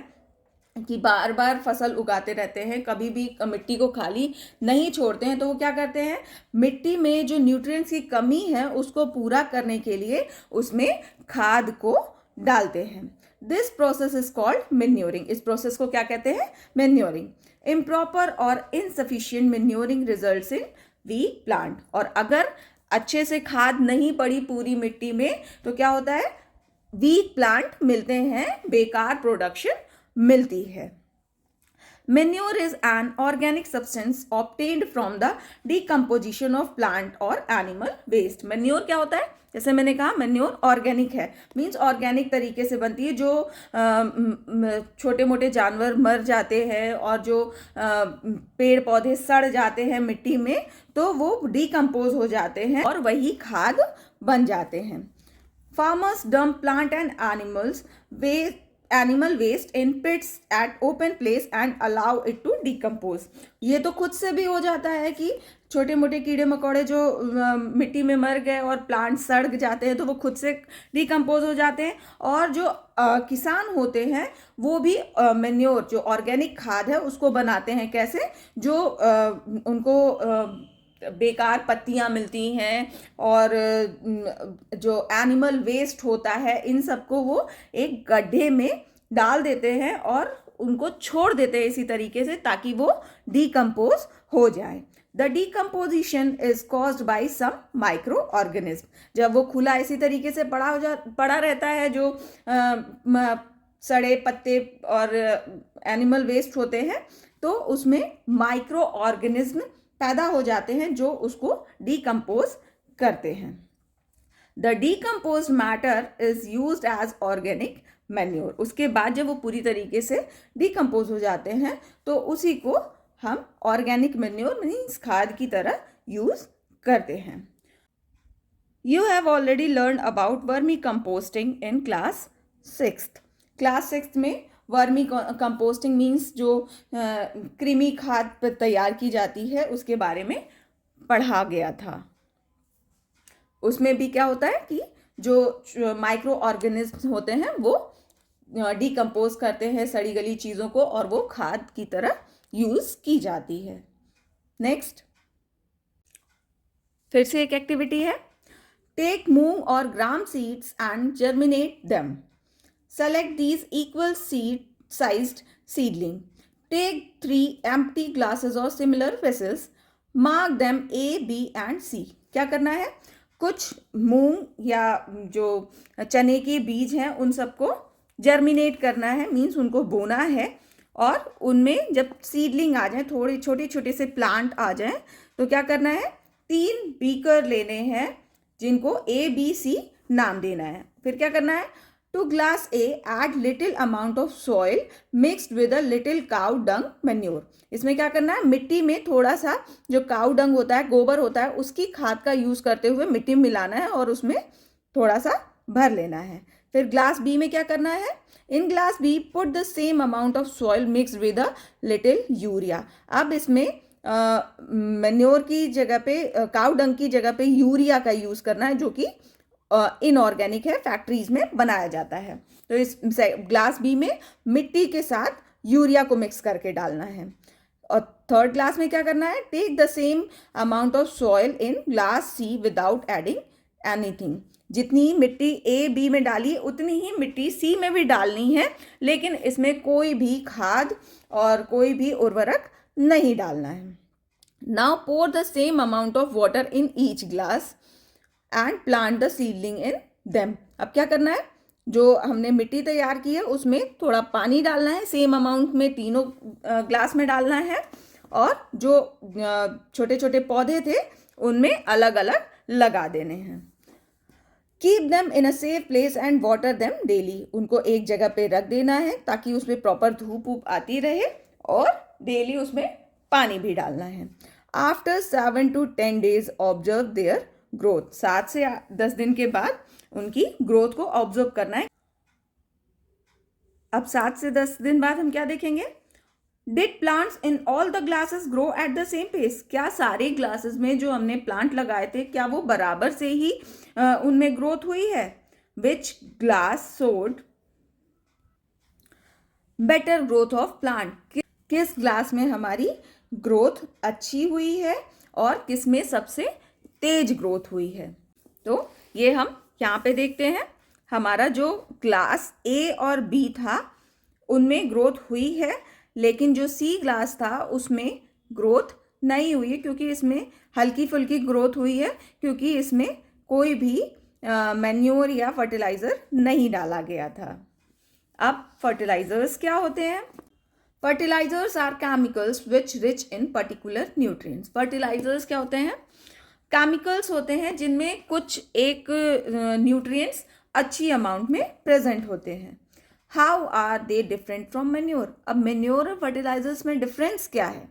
कि बार बार फसल उगाते रहते हैं, कभी भी मिट्टी को खाली नहीं छोड़ते हैं, तो वो क्या करते हैं? मिट्टी में जो न्यूट्रिएंट्स की कमी है उसको पूरा करने के लिए उसमें खाद को डालते हैं। This process is called manuring. इस प्रोसेस को क्या कहते हैं? मैन्योरिंग। इम्प्रॉपर और insufficient manuring results in weak plant. और अगर अच्छे से खाद नहीं पड़ी पूरी मिट्टी में तो क्या होता है? वीक प्लांट मिलते हैं, बेकार प्रोडक्शन मिलती है। Manure is an organic substance obtained from the decomposition of plant or animal waste. Manure क्या होता है? जैसे मैंने कहा मैन्योर ऑर्गेनिक है, मीन्स ऑर्गेनिक तरीके से बनती है। जो छोटे मोटे जानवर मर जाते हैं और जो पेड़ पौधे सड़ जाते हैं मिट्टी में, तो वो डिकम्पोज हो जाते हैं और वही खाद बन जाते हैं। Farmers dump plant and animal waste in pits at open place and allow it to decompose. ये तो खुद से भी हो जाता है कि छोटे मोटे कीड़े मकोड़े जो मिट्टी में मर गए और प्लांट सड़ जाते हैं तो वो खुद से डिकम्पोज हो जाते हैं। और जो किसान होते हैं वो भी मैन्योर, जो ऑर्गेनिक खाद है, उसको बनाते हैं। कैसे? जो उनको बेकार पत्तियां मिलती हैं और जो एनिमल वेस्ट होता है, इन सबको वो एक गड्ढे में डाल देते हैं और उनको छोड़ देते हैं इसी तरीके से, ताकि वो डिकम्पोज हो जाए। The decomposition is caused by some microorganism. जब वो खुला इसी तरीके से पड़ा रहता है, जो सड़े पत्ते और एनिमल वेस्ट होते हैं, तो उसमें माइक्रो ऑर्गेनिज्म पैदा हो जाते हैं जो उसको डिकम्पोज करते हैं। The decompose matter is used as organic manure. उसके बाद जब वो पूरी तरीके से डिकम्पोज हो जाते हैं तो उसी को हम ऑर्गेनिक मैन्योर मीन्स खाद की तरह यूज करते हैं। You have already learn about vermi composting in class 6th। Class 6th में वर्मी कंपोस्टिंग मीन्स जो कृमि खाद तैयार की जाती है उसके बारे में पढ़ा गया था। उसमें भी क्या होता है कि जो माइक्रो ऑर्गेनिज्म होते हैं वो डिकम्पोज करते हैं सड़ी गली चीज़ों को और वो खाद की तरह यूज़ की जाती है। नेक्स्ट, फिर से एक एक्टिविटी है। टेक मूंग और gram seeds and germinate them. Select these equal sized seedling. Take 3 empty glasses or similar vessels. Mark them A, B and C. क्या करना है? कुछ मूंग या जो चने के बीज हैं उन सबको जर्मिनेट करना है, मीन्स उनको बोना है, और उनमें जब सीडलिंग आ जाए, थोड़े छोटे छोटे से प्लांट आ जाए, तो क्या करना है, 3 बीकर लेने हैं जिनको ABC नाम देना है। फिर क्या करना है, to glass A add little amount of soil mixed with a little cow dung manure। इसमें क्या करना है, मिट्टी में थोड़ा सा जो काउ डंग होता है, गोबर होता है, उसकी खाद का यूज करते हुए मिट्टी में मिलाना है और उसमें थोड़ा सा भर लेना है। फिर ग्लास B में क्या करना है, in glass B put the same amount of soil mixed with a little urea. अब इसमें मैन्योर की जगह पे, काउ डंग की जगह पे यूरिया का यूज करना है, जो कि इनऑर्गेनिक है, फैक्ट्रीज में बनाया जाता है। तो इस ग्लास B में मिट्टी के साथ यूरिया को मिक्स करके डालना है। और थर्ड ग्लास में क्या करना है, take the same amount of soil in glass C without adding anything. जितनी मिट्टी A B में डाली उतनी ही मिट्टी C में भी डालनी है, लेकिन इसमें कोई भी खाद और कोई भी उर्वरक नहीं डालना है। Now pour the same amount of water in each glass and plant the seedling in them. अब क्या करना है, जो हमने मिट्टी तैयार की है उसमें थोड़ा पानी डालना है, सेम अमाउंट में तीनों ग्लास में डालना है, और जो छोटे छोटे पौधे थे उनमें अलग अलग लगा देने हैं। Keep them in a safe place and water them daily. उनको एक जगह पे रख देना है ताकि उसमें प्रॉपर धूप वूप आती रहे, और डेली उसमें पानी भी डालना है। After 7 to 10 days observe their growth. 7 से 10 दिन के बाद उनकी ग्रोथ को ऑब्जर्व करना है। अब 7 से 10 दिन बाद हम क्या देखेंगे, did plants in all the glasses grow at the same pace. क्या सारे ग्लासेस में जो हमने प्लांट लगाए थे, क्या वो बराबर से ही उनमें ग्रोथ हुई है। Which glass showed better growth of plant. किस ग्लास में हमारी ग्रोथ अच्छी हुई है और किस में सबसे तेज ग्रोथ हुई है। तो ये हम यहाँ पे देखते हैं, हमारा जो ग्लास A और B था उनमें ग्रोथ हुई है, लेकिन जो C ग्लास था उसमें ग्रोथ नहीं हुई है, क्योंकि इसमें हल्की फुल्की ग्रोथ हुई है, क्योंकि इसमें कोई भी मैन्योर या फर्टिलाइज़र नहीं डाला गया था। अब फर्टिलाइजर्स क्या होते हैं। Fertilisers are chemicals which rich in particular nutrients. Fertilisers क्या होते हैं, केमिकल्स होते हैं जिनमें कुछ एक न्यूट्रिएंट्स अच्छी अमाउंट में प्रेजेंट होते हैं। How are they different from manure. अब मैन्योर और फर्टिलाइजर्स में डिफरेंस क्या है।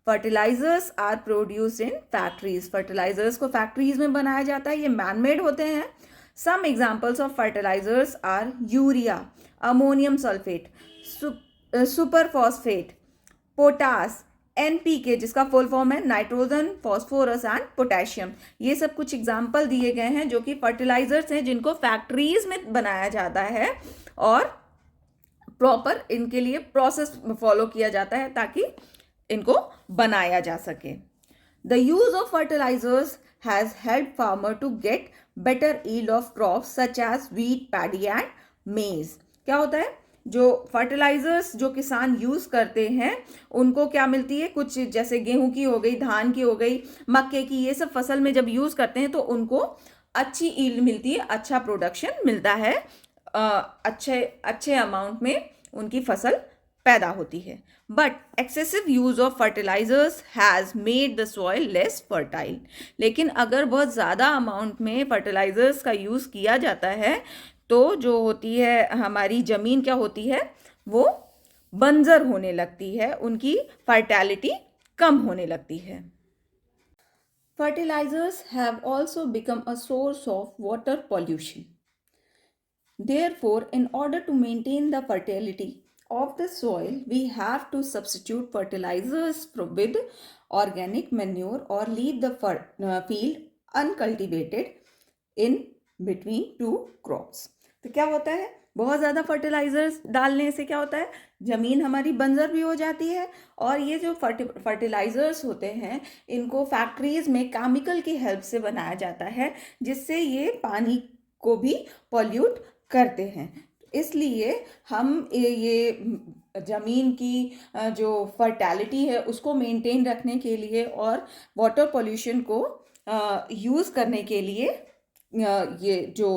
Fertilisers are produced in factories. Fertilisers को फैक्ट्रीज में बनाया जाता है, ये मैनमेड होते हैं। Some examples of fertilisers are urea, ammonium sulphate, superphosphate, potash, NPK जिसका फुल फॉर्म है नाइट्रोजन, फॉस्फोरस एंड पोटेशियम। ये सब कुछ एग्जाम्पल दिए गए हैं जो कि फर्टिलाइजर्स हैं जिनको फैक्ट्रीज में बनाया जाता है, और प्रॉपर इनके लिए प्रोसेस फॉलो किया जाता है ताकि इनको बनाया जा सके। The use of fertilisers has help farmer to get better yield of crops such as wheat, paddy and maize. क्या होता है, जो फर्टिलाइजर्स जो किसान यूज करते हैं उनको क्या मिलती है, कुछ जैसे गेहूं की हो गई, धान की हो गई, मक्के की, ये सब फसल में जब यूज करते हैं तो उनको अच्छी यील्ड मिलती है, अच्छा प्रोडक्शन मिलता है, अच्छे अमाउंट में उनकी फसल पैदा होती है। But excessive use of fertilisers has made the soil less fertile. लेकिन अगर बहुत ज़्यादा अमाउंट में फर्टिलाइजर्स का यूज़ किया जाता है तो जो होती है हमारी ज़मीन क्या होती है, वो बंजर होने लगती है, उनकी फर्टिलिटी कम होने लगती है। Fertilisers have also become a source of water pollution. Therefore, in order to maintain the fertility of the soil, we have to substitute fertilizers with organic manure or leave the field uncultivated in between two crops. तो क्या होता है, बहुत ज़्यादा fertilisers डालने से क्या होता है, ज़मीन हमारी बंजर भी हो जाती है, और ये जो फर्टिलाइजर्स होते हैं इनको फैक्ट्रीज में केमिकल की हेल्प से बनाया जाता है, जिससे ये पानी को भी पॉल्यूट करते हैं। इसलिए हम ये ज़मीन की जो फर्टिलिटी है उसको मेंटेन रखने के लिए और वाटर पोल्यूशन को यूज़ करने के लिए ये जो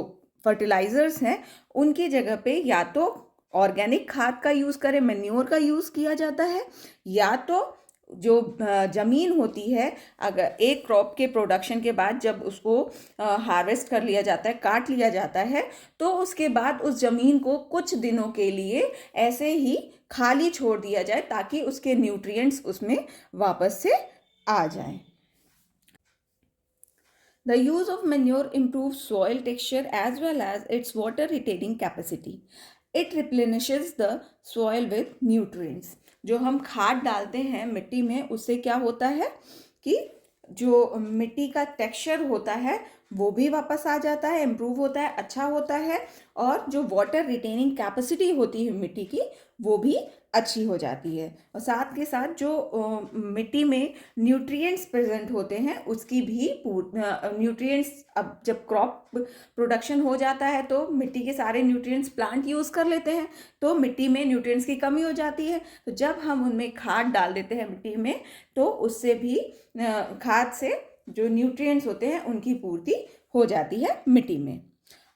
फर्टिलाइजर्स हैं उनकी जगह पे या तो ऑर्गेनिक खाद का यूज़ करें, मैन्योर का यूज़ किया जाता है, या तो जो ज़मीन होती है, अगर एक क्रॉप के प्रोडक्शन के बाद जब उसको हार्वेस्ट कर लिया जाता है, काट लिया जाता है, तो उसके बाद उस ज़मीन को कुछ दिनों के लिए ऐसे ही खाली छोड़ दिया जाए ताकि उसके न्यूट्रिएंट्स उसमें वापस से आ जाएं। The use of manure improves soil texture as well as its water retaining capacity. It replenishes the soil with nutrients. जो हम खाद डालते हैं मिट्टी में, उससे क्या होता है कि जो मिट्टी का टेक्सचर होता है वो भी वापस आ जाता है, इम्प्रूव होता है, अच्छा होता है, और जो वाटर रिटेनिंग कैपेसिटी होती है मिट्टी की वो भी अच्छी हो जाती है। और साथ के साथ जो मिट्टी में न्यूट्रिएंट्स प्रेजेंट होते हैं उसकी भी न्यूट्रिएंट्स, अब जब क्रॉप प्रोडक्शन हो जाता है तो मिट्टी के सारे न्यूट्रिएंट्स प्लांट यूज़ कर लेते हैं, तो मिट्टी में न्यूट्रिएंट्स की कमी हो जाती है। तो जब हम उनमें खाद डाल देते हैं मिट्टी में, तो उससे भी खाद से जो न्यूट्रिएंट्स होते हैं उनकी पूर्ति हो जाती है मिट्टी में।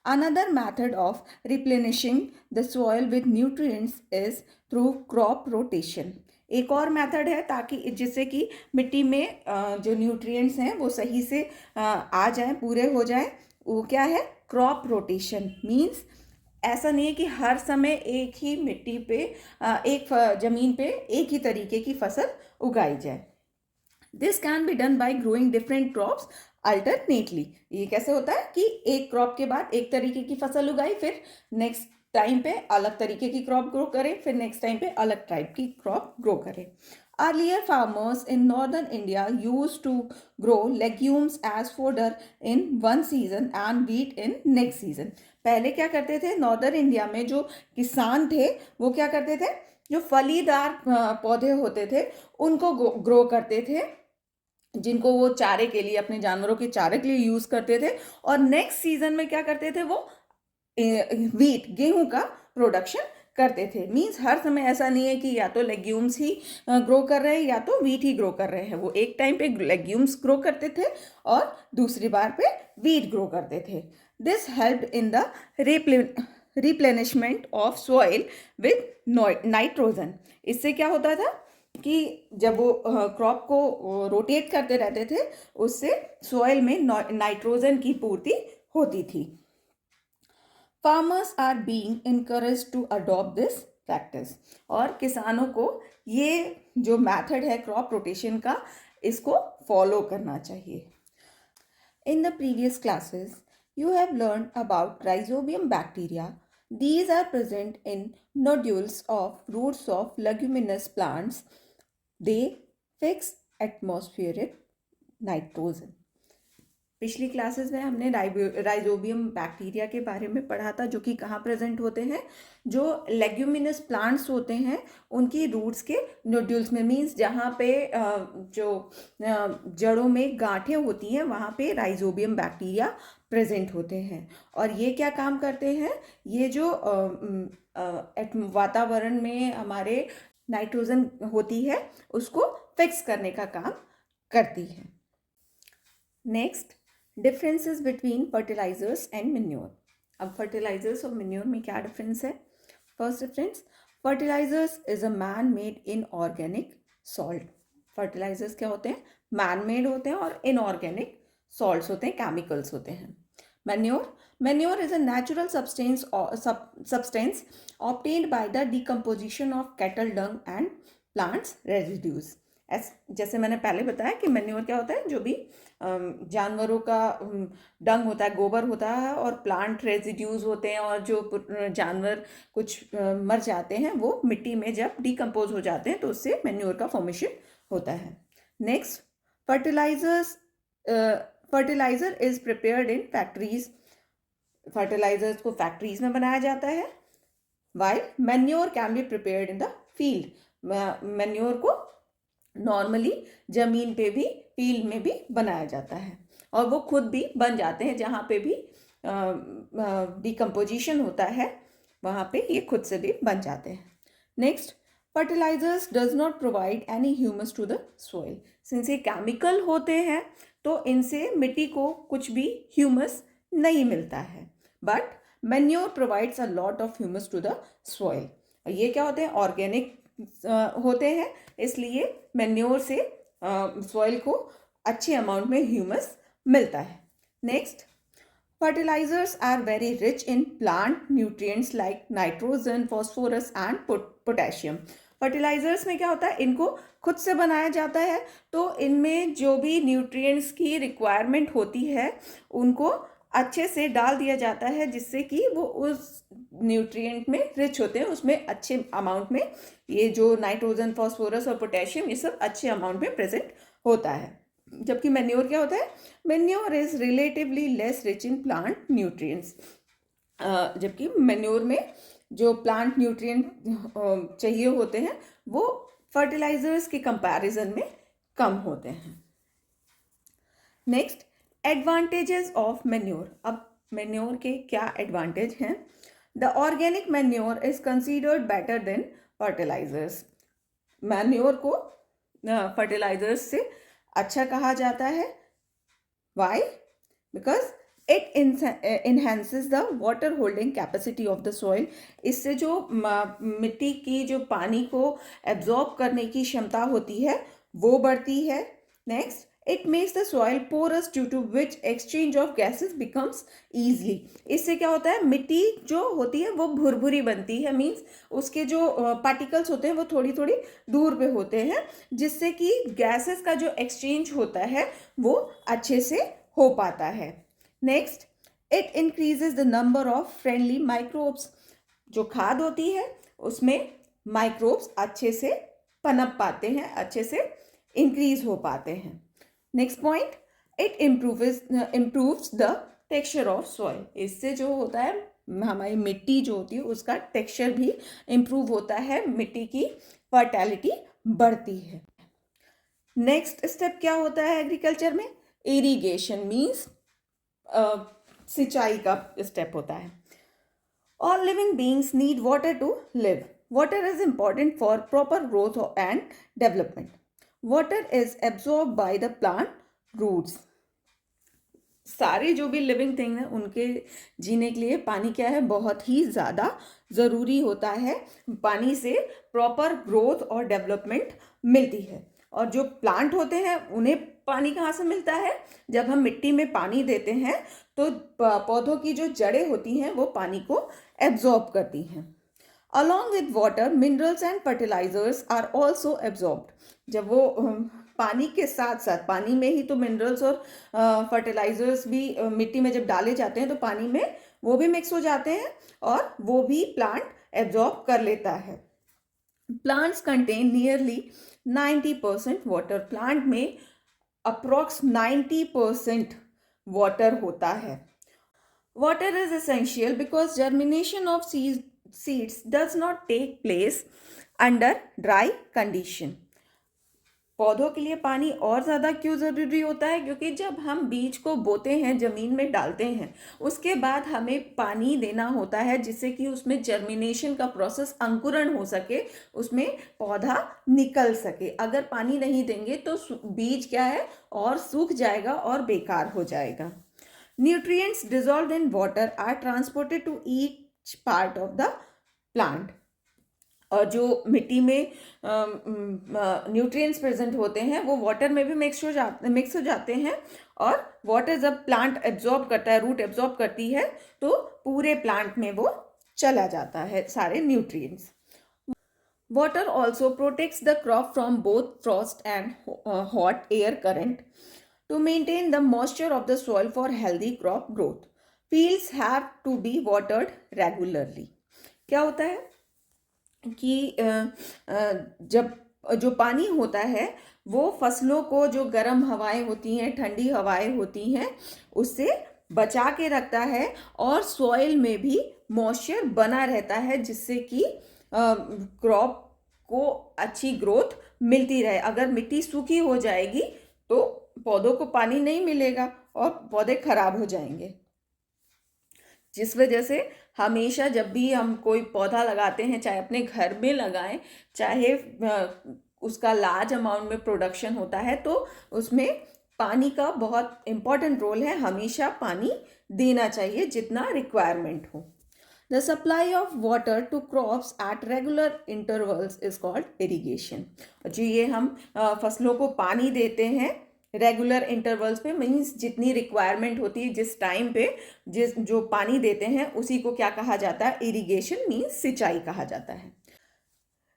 Another method of replenishing the soil with nutrients is through crop rotation. एक और मेथड है ताकि जिससे कि मिट्टी में जो न्यूट्रिएंट्स हैं वो सही से आ जाएं, पूरे हो जाएं। वो क्या है? क्रॉप रोटेशन मीन्स ऐसा नहीं है कि हर समय एक ही मिट्टी पे एक ज़मीन पे एक ही तरीके की फसल उगाई जाए। This can be done by growing different crops alternately. ये कैसे होता है कि एक क्रॉप के बाद एक तरीके की फसल उगाई, फिर नेक्स्ट टाइम पे अलग तरीके की क्रॉप ग्रो करें, फिर नेक्स्ट टाइम पे अलग टाइप की क्रॉप ग्रो करें। Earlier farmers in northern India used to grow legumes as fodder in one season and wheat in next season. पहले क्या करते थे नॉर्दर्न इंडिया में जो किसान थे वो क्या करते थे, जो फलीदार पौधे होते थे उनको ग्रो करते थे, जिनको वो चारे के लिए, अपने जानवरों के चारे के लिए यूज करते थे, और नेक्स्ट सीजन में क्या करते थे, वो व्हीट, गेहूं का प्रोडक्शन करते थे। मीन्स हर समय ऐसा नहीं है कि या तो लेग्यूम्स ही ग्रो कर रहे हैं या तो व्हीट ही ग्रो कर रहे हैं। वो एक टाइम पे लेग्यूम्स ग्रो करते थे और दूसरी बार पे व्हीट ग्रो करते थे। This help in the replenishment of soil with nitrogen. इससे क्या होता था कि जब वो क्रॉप को रोटेट करते रहते थे उससे सॉइल में नाइट्रोजन की पूर्ति होती थी। Farmers are being encouraged to adopt this practice. और किसानों को ये जो मेथड है क्रॉप रोटेशन का, इसको फॉलो करना चाहिए। In the previous classes, you have learned about rhizobium bacteria. These are present in nodules of roots of leguminous plants. They fix atmospheric nitrogen. पिछली क्लासेस में हमने राइजोबियम बैक्टीरिया के बारे में पढ़ा था, जो कि कहाँ प्रेजेंट होते हैं, जो लेग्यूमिनस प्लांट्स होते हैं उनकी रूट्स के नोड्यूल्स में। मींस जहाँ पे जो जड़ों में गांठें होती हैं वहाँ पे राइजोबियम बैक्टीरिया प्रेजेंट होते हैं। और ये क्या काम करते हैं, ये जो वातावरण में हमारे नाइट्रोजन होती है उसको फिक्स करने का काम करती है। Next, differences between fertilisers and manure. अब फर्टिलाइजर्स और मैन्योर में क्या डिफरेंस है? First difference, fertilisers is a man made inorganic salt. Fertilisers क्या होते हैं? मैन मेड होते हैं और इनऑर्गेनिक सॉल्ट्स होते हैं, केमिकल्स होते हैं। Manure is a natural substance obtained by the decomposition of cattle dung and plants residues. जैसे मैंने पहले बताया कि मैन्योर क्या होता है, जो भी जानवरों का डंग होता है, गोबर होता है, और प्लांट रेजिड्यूज होते हैं, और जो जानवर कुछ मर जाते हैं वो मिट्टी में जब डिकम्पोज हो जाते हैं तो उससे मैन्योर का फॉर्मेशन होता है। Next, fertiliser is prepared in factories. Fertilisers को फैक्ट्रीज में बनाया जाता है, while manure can be prepared in the field. Manure को नॉर्मली जमीन पे भी, फील्ड में भी बनाया जाता है, और वो खुद भी बन जाते हैं। जहाँ पे भी डिकम्पोजिशन होता है वहाँ पे ये खुद से भी बन जाते हैं। Next, fertilisers does not provide any humus to the soil. सिंस ये केमिकल होते हैं तो इनसे मिट्टी को कुछ भी ह्यूमस नहीं मिलता है। But manure provides a lot of humus to the soil. ये क्या होते हैं, ऑर्गेनिक होते हैं, इसलिए मैन्योर से सॉइल को अच्छे अमाउंट में ह्यूमस मिलता है। Next, fertilizers are very rich in plant nutrients like nitrogen, phosphorus and potassium. Fertilisers में क्या होता है, इनको खुद से बनाया जाता है, तो इनमें जो भी न्यूट्रिएंट्स की रिक्वायरमेंट होती है उनको अच्छे से डाल दिया जाता है, जिससे कि वो उस न्यूट्रिएंट में रिच होते हैं, उसमें अच्छे अमाउंट में ये जो नाइट्रोजन, फॉस्फोरस और पोटेशियम, ये सब अच्छे अमाउंट में प्रेजेंट होता है। जबकि मैन्योर क्या होता है, manure is relatively less rich in plant nutrients. जबकि मैन्योर में जो प्लांट न्यूट्रिएंट चाहिए होते हैं वो फर्टिलाइजर्स के कंपैरिजन में कम होते हैं। Next, advantages of manure. अब मैन्योर के क्या एडवांटेज हैं? The organic manure is considered better than fertilisers. Manure को फर्टिलाइजर्स से अच्छा कहा जाता है। Why? Because it enhances the water holding capacity of the soil. इससे जो मिट्टी की जो पानी को एब्जॉर्ब करने की क्षमता होती है वो बढ़ती है। Next, it makes the soil porous due to which exchange of gases becomes easily. इससे क्या होता है, मिट्टी जो होती है वो भुरभुरी बनती है, मीन्स उसके जो पार्टिकल्स होते हैं वो थोड़ी थोड़ी दूर पे होते हैं, जिससे कि गैसेस का जो एक्सचेंज होता है वो अच्छे से हो पाता है। Next, it increases the number of friendly microbes. जो खाद होती है उसमें माइक्रोब्स अच्छे से पनप पाते हैं, अच्छे से इंक्रीज हो पाते हैं। Next point, it improves the texture of soil. इससे जो होता है हमारी मिट्टी जो होती है उसका टेक्सचर भी इम्प्रूव होता है, मिट्टी की फर्टिलिटी बढ़ती है। नेक्स्ट स्टेप क्या होता है एग्रीकल्चर में? इरिगेशन मीन्स सिंचाई का स्टेप होता है। All living beings need water to live. Water is important for proper growth and development. Water is absorb by the plant roots. सारे जो भी लिविंग थिंग है उनके जीने के लिए पानी क्या है, बहुत ही ज़्यादा ज़रूरी होता है। पानी से प्रॉपर ग्रोथ और डेवलपमेंट मिलती है। और जो प्लांट होते हैं उन्हें पानी कहाँ से मिलता है? जब हम मिट्टी में पानी देते हैं तो पौधों की जो जड़ें होती हैं वो पानी को एब्जॉर्ब करती हैं। Along with water minerals and fertilisers are also absorbed. जब वो पानी के साथ साथ, पानी में ही तो मिनरल्स और फर्टिलाइजर्स भी मिट्टी में जब डाले जाते हैं तो पानी में वो भी मिक्स हो जाते हैं और वो भी प्लांट एब्जॉर्ब कर लेता है। Plants contain nearly 90% water. Plant में अप्रॉक्स 90% वाटर होता है। Water is essential because germination of seeds does not take place under dry condition. पौधों के लिए पानी और ज़्यादा क्यों ज़रूरी होता है? क्योंकि जब हम बीज को बोते हैं, ज़मीन में डालते हैं, उसके बाद हमें पानी देना होता है जिससे कि उसमें जर्मिनेशन का प्रोसेस, अंकुरण हो सके, उसमें पौधा निकल सके। अगर पानी नहीं देंगे तो बीज क्या है, और सूख जाएगा और बेकार हो जाएगा। Nutrients dissolved in water are transported to each part of the plant. और जो मिट्टी में न्यूट्रिएंट्स प्रेजेंट होते हैं वो वाटर में भी मिक्स हो जाते हैं, और वाटर जब प्लांट एब्जॉर्ब करता है, रूट एब्जॉर्ब करती है, तो पूरे प्लांट में वो चला जाता है सारे nutrients. Water also protects the crop from both frost and hot air current to maintain the moisture of the soil for healthy crop growth. Fields have to be watered regularly. क्या होता है कि जब जो पानी होता है वो फसलों को, जो गर्म हवाएं होती हैं, ठंडी हवाएं होती हैं, उससे बचा के रखता है, और सॉइल में भी मॉइस्चर बना रहता है जिससे कि क्रॉप को अच्छी ग्रोथ मिलती रहे। अगर मिट्टी सूखी हो जाएगी तो पौधों को पानी नहीं मिलेगा और पौधे खराब हो जाएंगे। जिस वजह से हमेशा जब भी हम कोई पौधा लगाते हैं, चाहे अपने घर में लगाएं, चाहे उसका लार्ज अमाउंट में प्रोडक्शन होता है, तो उसमें पानी का बहुत इम्पॉर्टेंट रोल है, हमेशा पानी देना चाहिए जितना रिक्वायरमेंट हो। The supply of water to crops at regular intervals is called irrigation. जो ये हम फसलों को पानी देते हैं रेगुलर इंटरवल्स पे, मीन्स जितनी रिक्वायरमेंट होती है जिस टाइम पे जो पानी देते हैं उसी को क्या कहा जाता है, इरिगेशन, मीन्स सिंचाई कहा जाता है।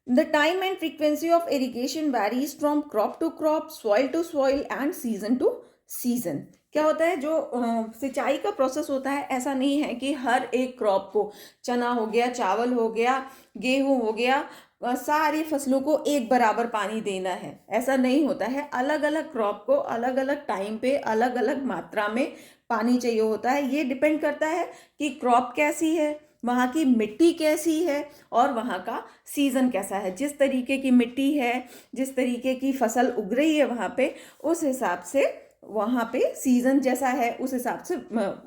The time and frequency of irrigation varies from crop to crop, soil to soil and season to season। क्या होता है, जो सिंचाई का प्रोसेस होता है, ऐसा नहीं है कि हर एक क्रॉप को, चना हो गया, चावल हो गया, गेहूं हो गया, सारी फसलों को एक बराबर पानी देना है, ऐसा नहीं होता है। अलग अलग क्रॉप को अलग अलग टाइम पे अलग अलग मात्रा में पानी चाहिए होता है। ये डिपेंड करता है कि क्रॉप कैसी है, वहाँ की मिट्टी कैसी है और वहाँ का सीज़न कैसा है। जिस तरीके की मिट्टी है, जिस तरीके की फसल उग रही है वहाँ पे, उस हिसाब से वहाँ पे सीज़न जैसा है उस हिसाब से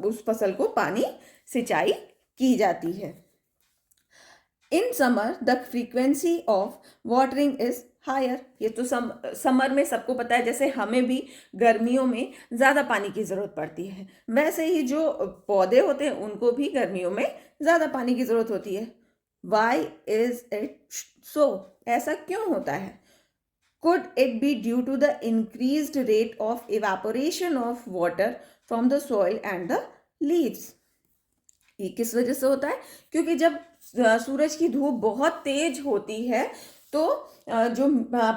उस फसल को पानी सिंचाई की जाती है। In summer the frequency of watering is higher. ये तो समर में सबको पता है, जैसे हमें भी गर्मियों में ज़्यादा पानी की ज़रूरत पड़ती है, वैसे ही जो पौधे होते हैं उनको भी गर्मियों में ज़्यादा पानी की ज़रूरत होती है। Why is it so? ऐसा क्यों होता है? Could it be due to the increased rate of evaporation of water from the soil and the leaves? ये किस वजह से होता है? क्योंकि जब सूरज की धूप बहुत तेज होती है तो जो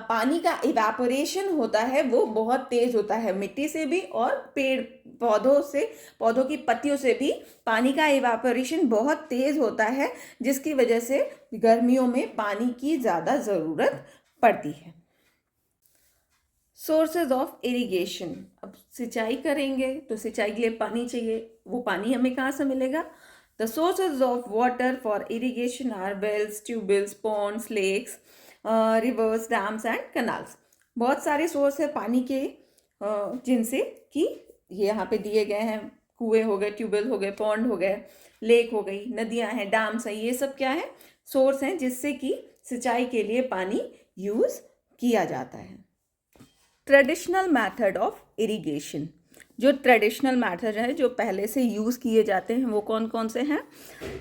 पानी का इवेपोरेशन होता है वो बहुत तेज होता है, मिट्टी से भी और पेड़ पौधों से, पौधों की पत्तियों से भी पानी का इवेपोरेशन बहुत तेज होता है, जिसकी वजह से गर्मियों में पानी की ज़्यादा ज़रूरत पड़ती है। Sources of irrigation. अब सिंचाई करेंगे तो सिंचाई के लिए पानी चाहिए, वो पानी हमें कहाँ से मिलेगा? The sources of water for irrigation are wells, tubewells, ponds, lakes, rivers, dams and canals. बहुत सारे सोर्स है पानी के जिनसे कि ये यहाँ पे दिए गए हैं, कुएं हो गए, ट्यूबवेल हो गए, पॉन्ड हो गए, लेक हो गई, नदियाँ हैं, डैम्स हैं, ये सब क्या है? सोर्स हैं जिससे कि सिंचाई के लिए पानी यूज़ किया जाता है। Traditional method of irrigation. जो ट्रेडिशनल मैथड है, जो पहले से यूज़ किए जाते हैं, वो कौन कौन से हैं?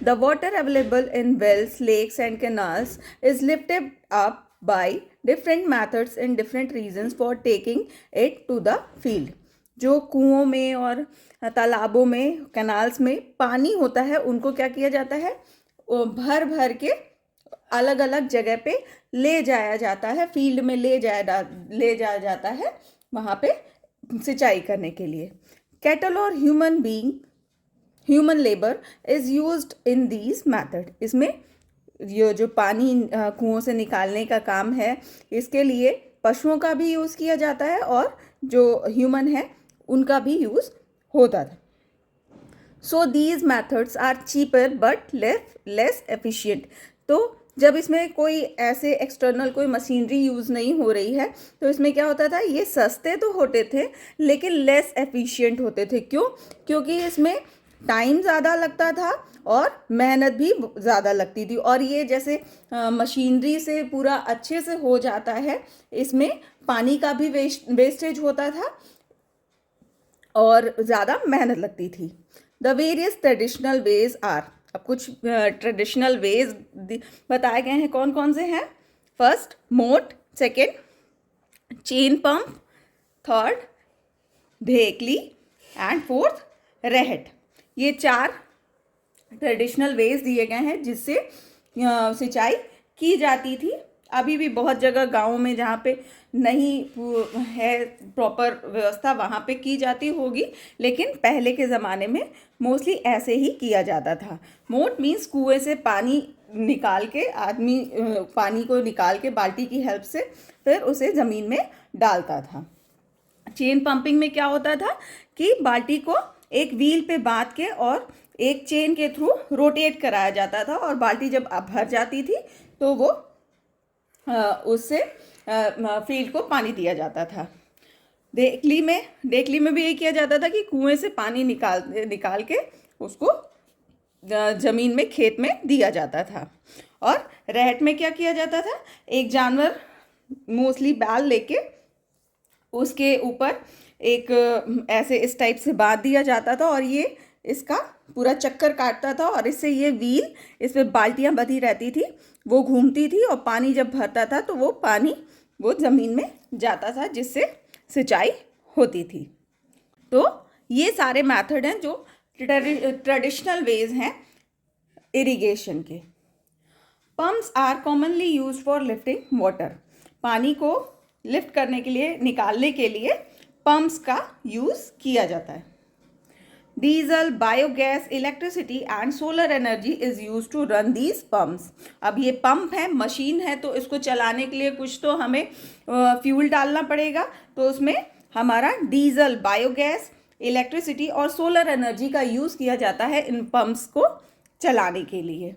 The water available in wells, lakes and canals is lifted up by different methods in different regions for taking it to the field. जो कुओं में और तालाबों में, कैनाल्स में पानी होता है, उनको क्या किया जाता है? भर भर के अलग अलग जगह पे ले जाया जाता है, फील्ड में ले जाया जाता है वहाँ पे सिंचाई करने के लिए। कैटल और human labour is used in these method. इसमें ये जो पानी कुओं से निकालने का काम है, इसके लिए पशुओं का भी यूज़ किया जाता है और जो ह्यूमन है उनका भी यूज़ होता था। So these methods are cheaper but less efficient. तो जब इसमें कोई ऐसे एक्सटर्नल कोई मशीनरी यूज़ नहीं हो रही है तो इसमें क्या होता था? ये सस्ते तो होते थे लेकिन लेस एफिशिएंट होते थे। क्यों? क्योंकि इसमें टाइम ज़्यादा लगता था और मेहनत भी ज़्यादा लगती थी। और ये जैसे मशीनरी से पूरा अच्छे से हो जाता है, इसमें पानी का भी वेस्टेज होता था और ज़्यादा मेहनत लगती थी। The various traditional ways are. अब कुछ ट्रेडिशनल वेज बताए गए हैं, कौन कौन से हैं? फर्स्ट मोट, सेकेंड चेन पंप, थर्ड ढेकली एंड फोर्थ रहट। ये 4 ट्रेडिशनल वेज दिए गए हैं जिससे सिंचाई की जाती थी। अभी भी बहुत जगह गाँव में जहाँ पे नहीं है प्रॉपर व्यवस्था, वहाँ पे की जाती होगी, लेकिन पहले के ज़माने में मोस्टली ऐसे ही किया जाता था। मोट मीन्स कुएं से पानी निकाल के, आदमी पानी को निकाल के बाल्टी की हेल्प से फिर उसे ज़मीन में डालता था। चेन पंपिंग में क्या होता था कि बाल्टी को एक व्हील पे बांध के और एक चेन के थ्रू रोटेट कराया जाता था और बाल्टी जब भर जाती थी तो वो उससे फील्ड को पानी दिया जाता था। ढेकली में भी यही किया जाता था कि कुएं से पानी निकाल के उसको ज़मीन में, खेत में दिया जाता था। और रहट में क्या किया जाता था? एक जानवर मोस्टली बैल लेके उसके ऊपर एक ऐसे इस टाइप से बांध दिया जाता था और ये इसका पूरा चक्कर काटता था और इससे ये व्हील, इसमें बाल्टियाँ बंधी रहती थी, वो घूमती थी और पानी जब भरता था तो वो पानी वो ज़मीन में जाता था जिससे सिंचाई होती थी। तो ये सारे मेथड हैं जो ट्रेडिशनल वेज हैं इरिगेशन के। Pumps are commonly use for lifting water. पानी को लिफ्ट करने के लिए, निकालने के लिए पम्प्स का यूज़ किया जाता है। Diesel, biogas, electricity and solar energy is use to run these pumps. अब ये पंप है, मशीन है, तो इसको चलाने के लिए कुछ तो हमें फ्यूल डालना पड़ेगा, तो उसमें हमारा डीजल, बायोगैस, इलेक्ट्रिसिटी और सोलर एनर्जी का यूज़ किया जाता है इन पम्प्स को चलाने के लिए।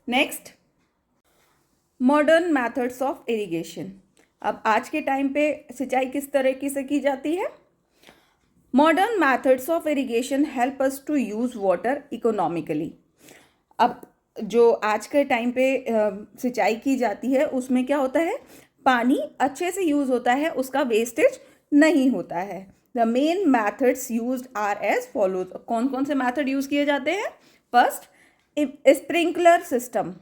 Next, modern methods of irrigation. अब आज के टाइम पे सिंचाई किस तरीके से की जाती है? Modern methods of irrigation help us to use water economically. अब जो आज के टाइम पे सिंचाई की जाती है उसमें क्या होता है, पानी अच्छे से यूज़ होता है, उसका वेस्टेज नहीं होता है। The main methods used are as follows. कौन कौन से मैथड यूज़ किए जाते हैं? First, sprinkler system.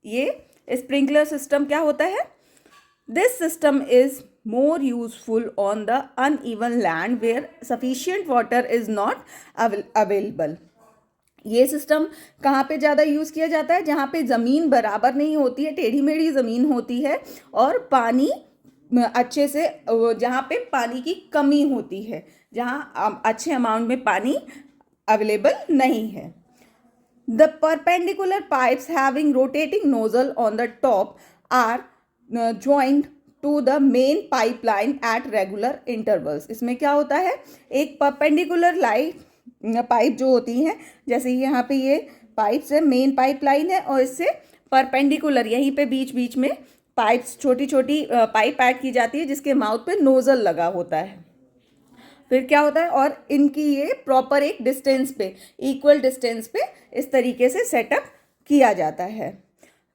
ये स्प्रिंकलर सिस्टम क्या होता है? This system is more useful on the uneven land where sufficient water is not available। ये सिस्टम कहाँ पे ज़्यादा यूज़ किया जाता है? जहाँ पे ज़मीन बराबर नहीं होती है, टेढ़ी मेढ़ी ज़मीन होती है और पानी अच्छे से, जहाँ पे पानी की कमी होती है, जहाँ अच्छे अमाउंट में पानी अवेलेबल नहीं है। The perpendicular pipes having rotating nozzle on the top are joined to the main pipeline at regular intervals. इसमें क्या होता है, एक परपेंडिकुलर पाइप जो होती हैं, जैसे यहाँ पे ये पाइप्स है, मेन पाइपलाइन है और इससे परपेंडिकुलर यहीं पे बीच बीच में पाइप्स, छोटी छोटी पाइप ऐड की जाती है जिसके माउथ पे नोजल लगा होता है। फिर क्या होता है, और इनकी ये प्रॉपर एक डिस्टेंस पे, इक्वल डिस्टेंस पे इस तरीके से सेटअप किया जाता है।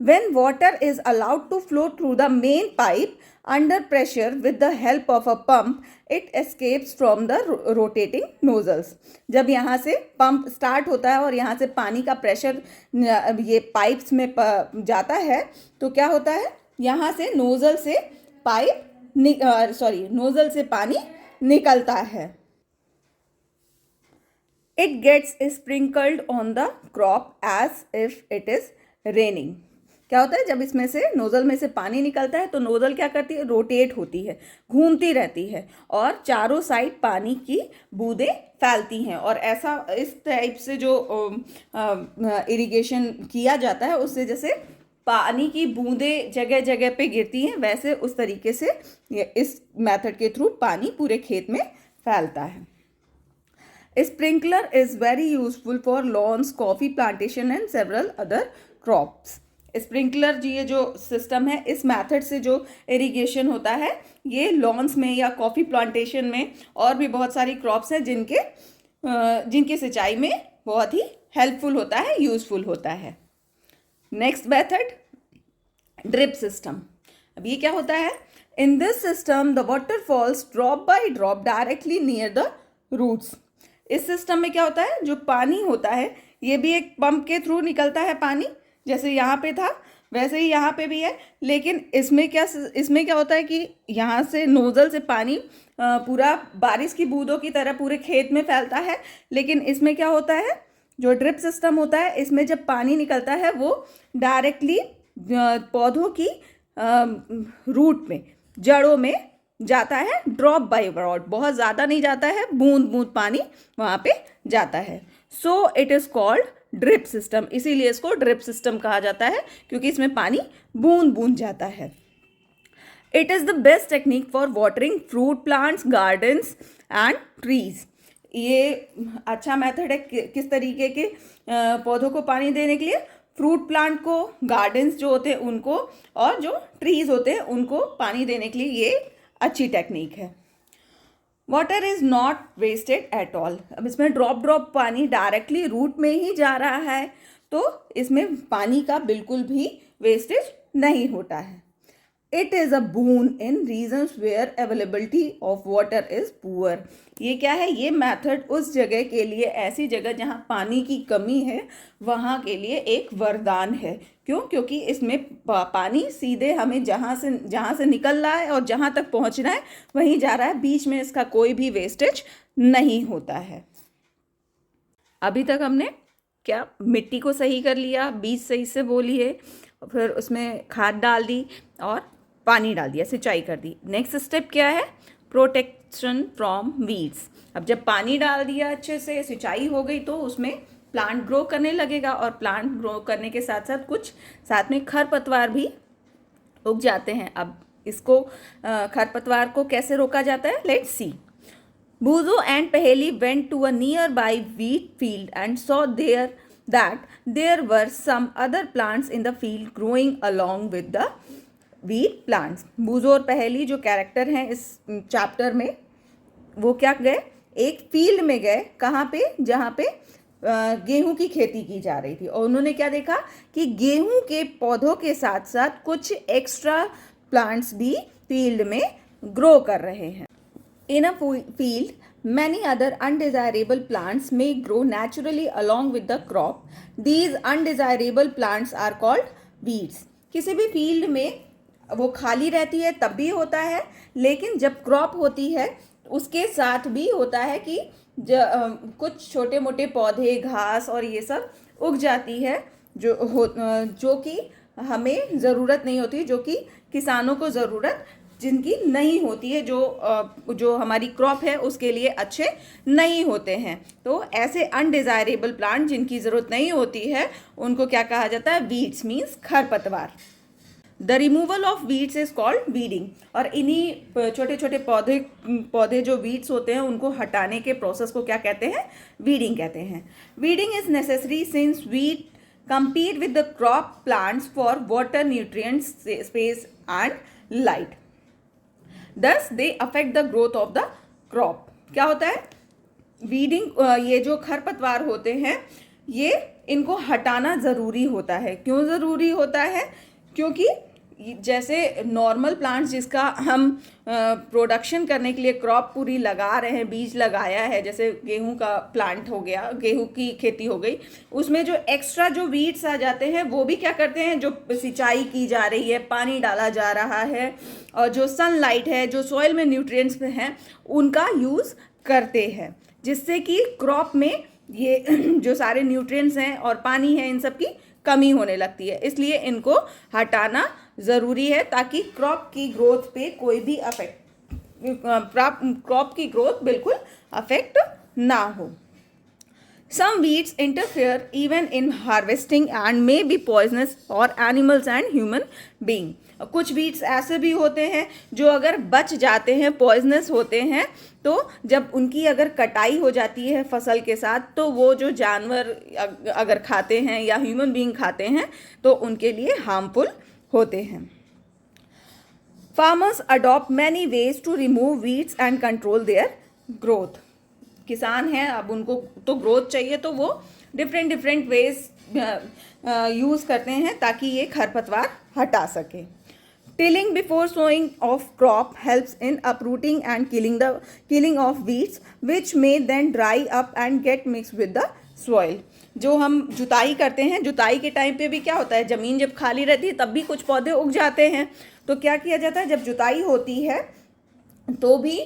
When water is allowed to flow through the main pipe under pressure with the help of a pump, it escapes from the rotating nozzles। जब यहाँ से पंप स्टार्ट होता है और यहाँ से पानी का प्रेशर ये पाइप्स में जाता है तो क्या होता है, यहाँ से नोजल से नोजल से पानी निकलता है। It gets sprinkled on the crop as if it is raining। क्या होता है, जब इसमें से नोज़ल में से पानी निकलता है तो नोज़ल क्या करती है, रोटेट होती है, घूमती रहती है और चारों साइड पानी की बूंदें फैलती हैं। और ऐसा इस टाइप से जो इरिगेशन किया जाता है उससे जैसे पानी की बूंदें जगह जगह पे गिरती हैं, वैसे उस तरीके से इस मेथड के थ्रू पानी पूरे खेत में फैलता है। Sprinkler is very useful for lawns, coffee plantation and several other crops. Sprinkler जी, ये जो सिस्टम है, इस मेथड से जो इरिगेशन होता है ये लॉन्स में या कॉफ़ी प्लांटेशन में और भी बहुत सारी क्रॉप्स हैं जिनके सिंचाई में बहुत ही हेल्पफुल होता है, यूज़फुल होता है। Next method, drip system. अब ये क्या होता है, in this system the water falls drop by drop directly near the roots. इस सिस्टम में क्या होता है, जो पानी होता है ये भी एक पंप के थ्रू निकलता है पानी, जैसे यहाँ पे था वैसे ही यहाँ पे भी है, लेकिन इसमें क्या होता है कि यहाँ से नोज़ल से पानी पूरा बारिश की बूंदों की तरह पूरे खेत में फैलता है। लेकिन इसमें क्या होता है, जो ड्रिप सिस्टम होता है इसमें जब पानी निकलता है वो डायरेक्टली पौधों की रूट में, जड़ों में जाता है, ड्रॉप बाय ड्रॉप, बहुत ज़्यादा नहीं जाता है, बूंद बूंद पानी वहाँ पे जाता है। So it is called drip system. इसीलिए इसको ड्रिप सिस्टम कहा जाता है क्योंकि इसमें पानी बूंद बूंद जाता है। It is the best technique for watering fruit plants, gardens and trees. ये अच्छा मेथड है किस तरीके के पौधों को पानी देने के लिए, फ्रूट प्लांट को, गार्डन्स जो होते हैं उनको, और जो ट्रीज होते हैं उनको पानी देने के लिए ये अच्छी टेक्निक है। Water is not wasted at all. अब इसमें ड्रॉप ड्रॉप पानी डायरेक्टली रूट में ही जा रहा है तो इसमें पानी का बिल्कुल भी वेस्टेज नहीं होता है। It is a boon in regions where availability of water is poor. ये क्या है? ये मेथड उस जगह के लिए, ऐसी जगह जहाँ पानी की कमी है, वहाँ के लिए एक वरदान है। क्यों? क्योंकि इसमें पानी सीधे हमें जहाँ से निकल रहा है और जहाँ तक पहुँचना है वहीं जा रहा है, बीच में इसका कोई भी वेस्टेज नहीं होता है। अभी तक हमने क्या मिट्टी को सही कर लिया, बीज सही से बो लिए, फिर उसमें खाद डाल दी और पानी डाल दिया, सिंचाई कर दी। नेक्स्ट स्टेप क्या है? Protection from weeds. अब जब पानी डाल दिया, अच्छे से सिंचाई हो गई, तो उसमें प्लांट ग्रो करने लगेगा और प्लांट ग्रो करने के साथ साथ कुछ साथ में खरपतवार भी उग जाते हैं। अब इसको खरपतवार को कैसे रोका जाता है? Let's see. Buzo and Paheli went to a nearby wheat field and saw that there were some other plants in the field growing along with the wheat plants. Buzo और पहेली जो कैरेक्टर हैं इस चैप्टर में, वो क्या गए? एक फील्ड में गए। कहाँ पे? जहाँ पे गेहूं की खेती की जा रही थी, और उन्होंने क्या देखा कि गेहूं के पौधों के साथ साथ कुछ एक्स्ट्रा प्लांट्स भी फील्ड में ग्रो कर रहे हैं। In a field, many other undesirable plants may grow naturally along with the crop. These undesirable plants are called weeds. किसी भी फील्ड में वो खाली रहती है तब भी होता है, लेकिन जब क्रॉप होती है उसके साथ भी होता है कि कुछ छोटे मोटे पौधे, घास और ये सब उग जाती है जो कि हमें ज़रूरत नहीं होती, जो कि किसानों को ज़रूरत जिनकी नहीं होती है, जो हमारी क्रॉप है उसके लिए अच्छे नहीं होते हैं। तो ऐसे अनडिज़ायरेबल प्लांट जिनकी ज़रूरत नहीं होती है उनको क्या कहा जाता है? वीड्स मीन्स खरपतवार। The removal of weeds is called weeding. और इन्हीं छोटे छोटे पौधे जो वीड्स होते हैं उनको हटाने के प्रोसेस को क्या कहते हैं? वीडिंग कहते हैं। Weeding is necessary since weed compete with the crop plants for water, nutrients, space and light. Thus they affect the growth of the crop. क्या होता है? वीडिंग, ये जो खरपतवार होते हैं ये इनको हटाना ज़रूरी होता है। क्यों ज़रूरी होता है? क्योंकि जैसे नॉर्मल प्लांट्स जिसका हम प्रोडक्शन करने के लिए क्रॉप पूरी लगा रहे हैं, बीज लगाया है, जैसे गेहूं का प्लांट हो गया, गेहूं की खेती हो गई, उसमें जो एक्स्ट्रा जो वीड्स आ जाते हैं वो भी क्या करते हैं? जो सिंचाई की जा रही है, पानी डाला जा रहा है और जो सनलाइट है, जो सॉइल में न्यूट्रिएंट्स हैं, उनका यूज़ करते हैं, जिससे कि क्रॉप में ये जो सारे न्यूट्रिएंट्स हैं और पानी है, इन सब की कमी होने लगती है। इसलिए इनको हटाना ज़रूरी है ताकि क्रॉप की ग्रोथ पे कोई भी क्रॉप की ग्रोथ बिल्कुल अफेक्ट ना हो। Some weeds interfere even in harvesting and may be poisonous for animals and human being. कुछ वीड्स ऐसे भी होते हैं जो अगर बच जाते हैं, पॉइजनस होते हैं, तो जब उनकी अगर कटाई हो जाती है फसल के साथ, तो वो जो जानवर अगर खाते हैं या ह्यूमन बीइंग खाते हैं तो उनके लिए हार्मफुल होते हैं। Farmers adopt many ways to remove weeds and control their growth. किसान हैं, अब उनको तो ग्रोथ चाहिए, तो वो डिफरेंट वेज यूज़ करते हैं ताकि ये खरपतवार हटा सके। Tilling before sowing of crop helps in uprooting and killing of weeds which may then dry up and get mix with the soil. जो हम जुताई करते हैं, जुताई के टाइम पे भी क्या होता है? ज़मीन जब खाली रहती है तब भी कुछ पौधे उग जाते हैं, तो क्या किया जाता है? जब जुताई होती है तो भी